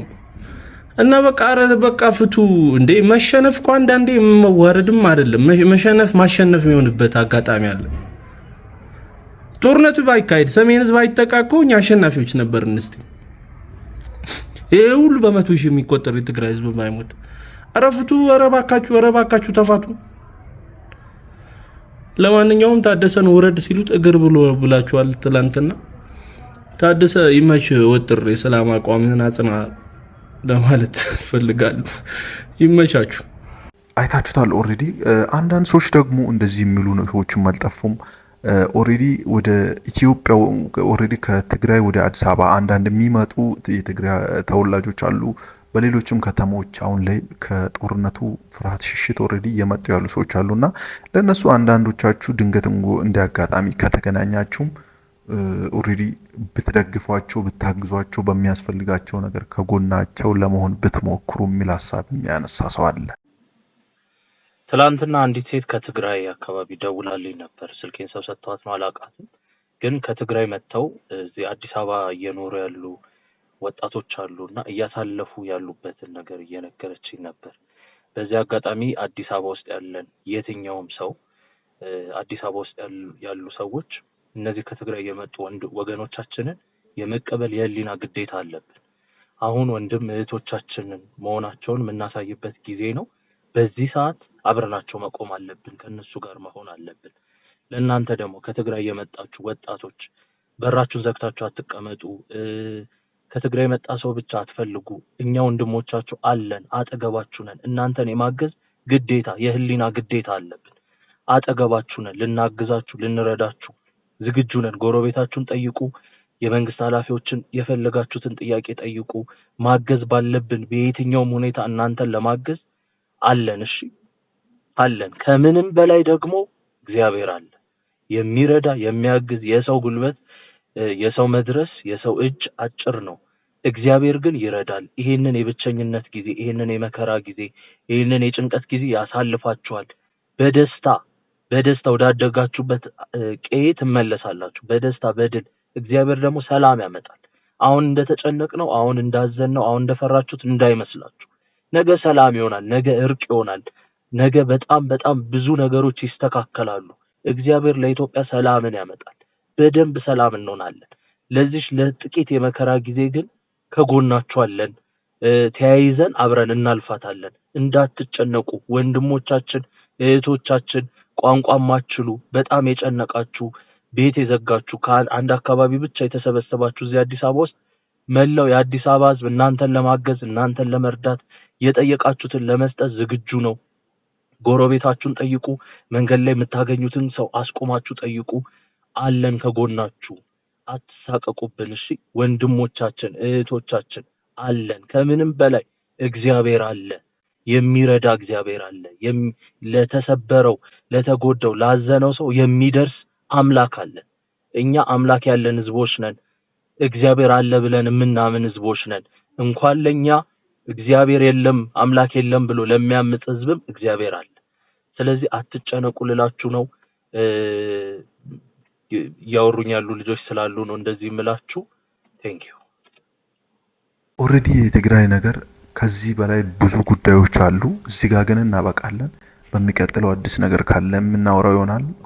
እና በቃ ፍቱ እንዴ! መሸነፍ እኮ አንዳንዴ መዋረድም አይደለም። መሸነፍ ማሸነፍ የሚሆንበት አጋጣሚ አለ። ጦርነቱ ባይካሄድ ሰሜን ህዝብ አይጠቃቆ እኛ አሸናፊዎች ነበርን። እስቲ ይሄ ሁሉ በመቶ ሺህ የሚቆጠር የትግራይ ህዝብ ባይሞት ኧረ ፍቱ! ኧረ እባካችሁ ተፋቱ። ለማንኛውም ታደሰን ወረድ ሲሉት እግር ብላችኋል ትላንትና። ታደሰ ይመች ወጥር የሰላም አቋምህን አጽና ለማለት ፈልጋለሁ። ይመቻችሁ። አይታችሁታል ኦልሬዲ። አንዳንድ ሰዎች ደግሞ እንደዚህ የሚሉ ሰዎችም አልጠፉም። ኦሬዲ ወደ ኢትዮጵያ ኦሬዲ ከትግራይ ወደ አዲስ አበባ አንዳንድ የሚመጡ የትግራይ ተወላጆች አሉ። በሌሎችም ከተሞች አሁን ላይ ከጦርነቱ ፍርሃት ሽሽት ኦሬዲ እየመጡ ያሉ ሰዎች አሉና ለነሱ አንዳንዶቻችሁ ድንገት እንደ አጋጣሚ ከተገናኛችሁም ኦሬዲ ብትደግፏቸው ብታግዟቸው በሚያስፈልጋቸው ነገር ከጎናቸው ለመሆን ብትሞክሩ የሚል ሀሳብ የሚያነሳ ሰው አለ። ትላንትና አንዲት ሴት ከትግራይ አካባቢ ደውላልኝ ነበር። ስልኬን ሰው ሰጥቷት ነው አላውቃትም። ግን ከትግራይ መጥተው እዚህ አዲስ አበባ እየኖሩ ያሉ ወጣቶች አሉና እያሳለፉ ያሉበትን ነገር እየነገረችኝ ነበር። በዚህ አጋጣሚ አዲስ አበባ ውስጥ ያለን የትኛውም ሰው አዲስ አበባ ውስጥ ያሉ ሰዎች እነዚህ ከትግራይ የመጡ ወገኖቻችንን የመቀበል የህሊና ግዴታ አለብን። አሁን ወንድም እህቶቻችንን መሆናቸውን የምናሳይበት ጊዜ ነው። በዚህ ሰዓት አብረናቸው መቆም አለብን፣ ከነሱ ጋር መሆን አለብን። ለእናንተ ደግሞ ከትግራይ የመጣችሁ ወጣቶች በራችሁን ዘግታችሁ አትቀመጡ። ከትግራይ የመጣ ሰው ብቻ አትፈልጉ። እኛ ወንድሞቻችሁ አለን፣ አጠገባችሁ ነን። እናንተን የማገዝ ግዴታ የህሊና ግዴታ አለብን። አጠገባችሁ ነን፣ ልናግዛችሁ፣ ልንረዳችሁ ዝግጁ ነን። ጎረቤታችሁን ጠይቁ፣ የመንግስት ኃላፊዎችን የፈለጋችሁትን ጥያቄ ጠይቁ። ማገዝ ባለብን በየትኛውም ሁኔታ እናንተን ለማገዝ አለን። እሺ አለን። ከምንም በላይ ደግሞ እግዚአብሔር አለ፣ የሚረዳ የሚያግዝ። የሰው ጉልበት የሰው መድረስ የሰው እጅ አጭር ነው። እግዚአብሔር ግን ይረዳል። ይሄንን የብቸኝነት ጊዜ፣ ይሄንን የመከራ ጊዜ፣ ይሄንን የጭንቀት ጊዜ ያሳልፋችኋል። በደስታ ወዳደጋችሁበት ቀዬ ትመለሳላችሁ። በደስታ በድል እግዚአብሔር ደግሞ ሰላም ያመጣል። አሁን እንደተጨነቅነው፣ አሁን እንዳዘንነው፣ አሁን እንደፈራችሁት እንዳይመስላችሁ። ነገ ሰላም ይሆናል። ነገ እርቅ ይሆናል። ነገ በጣም ብዙ ነገሮች ይስተካከላሉ። እግዚአብሔር ለኢትዮጵያ ሰላምን ያመጣል። በደንብ ሰላም እንሆናለን። ለዚህ ለጥቂት የመከራ ጊዜ ግን ከጎናችሁ አለን። ተያይዘን አብረን እናልፋታለን። እንዳትጨነቁ ወንድሞቻችን፣ እህቶቻችን፣ ቋንቋ ማችሉ በጣም የጨነቃችሁ ቤት የዘጋችሁ ከአንድ አካባቢ ብቻ የተሰበሰባችሁ እዚህ አዲስ አበባ ውስጥ መላው የአዲስ አበባ ሕዝብ እናንተን ለማገዝ እናንተን ለመርዳት የጠየቃችሁትን ለመስጠት ዝግጁ ነው። ጎረቤታችሁን ጠይቁ። መንገድ ላይ የምታገኙትን ሰው አስቆማችሁ ጠይቁ። አለን ከጎናችሁ። አትሳቀቁብን። እሺ ወንድሞቻችን እህቶቻችን አለን። ከምንም በላይ እግዚአብሔር አለ፣ የሚረዳ እግዚአብሔር አለ። ለተሰበረው ለተጎዳው ላዘነው ሰው የሚደርስ አምላክ አለ። እኛ አምላክ ያለን ህዝቦች ነን። እግዚአብሔር አለ ብለን የምናምን ህዝቦች ነን። እንኳን ለኛ እግዚአብሔር የለም አምላክ የለም ብሎ ለሚያምጽ ህዝብም እግዚአብሔር አለ። ስለዚህ አትጨነቁ ልላችሁ ነው። ያወሩኝ ያሉ ልጆች ስላሉ ነው እንደዚህ የምላችሁ። ቴንክ ዩ። ኦሬዲ የትግራይ ነገር ከዚህ በላይ ብዙ ጉዳዮች አሉ። እዚህ ጋር ግን እናበቃለን። በሚቀጥለው አዲስ ነገር ካለ የምናወራው ይሆናል።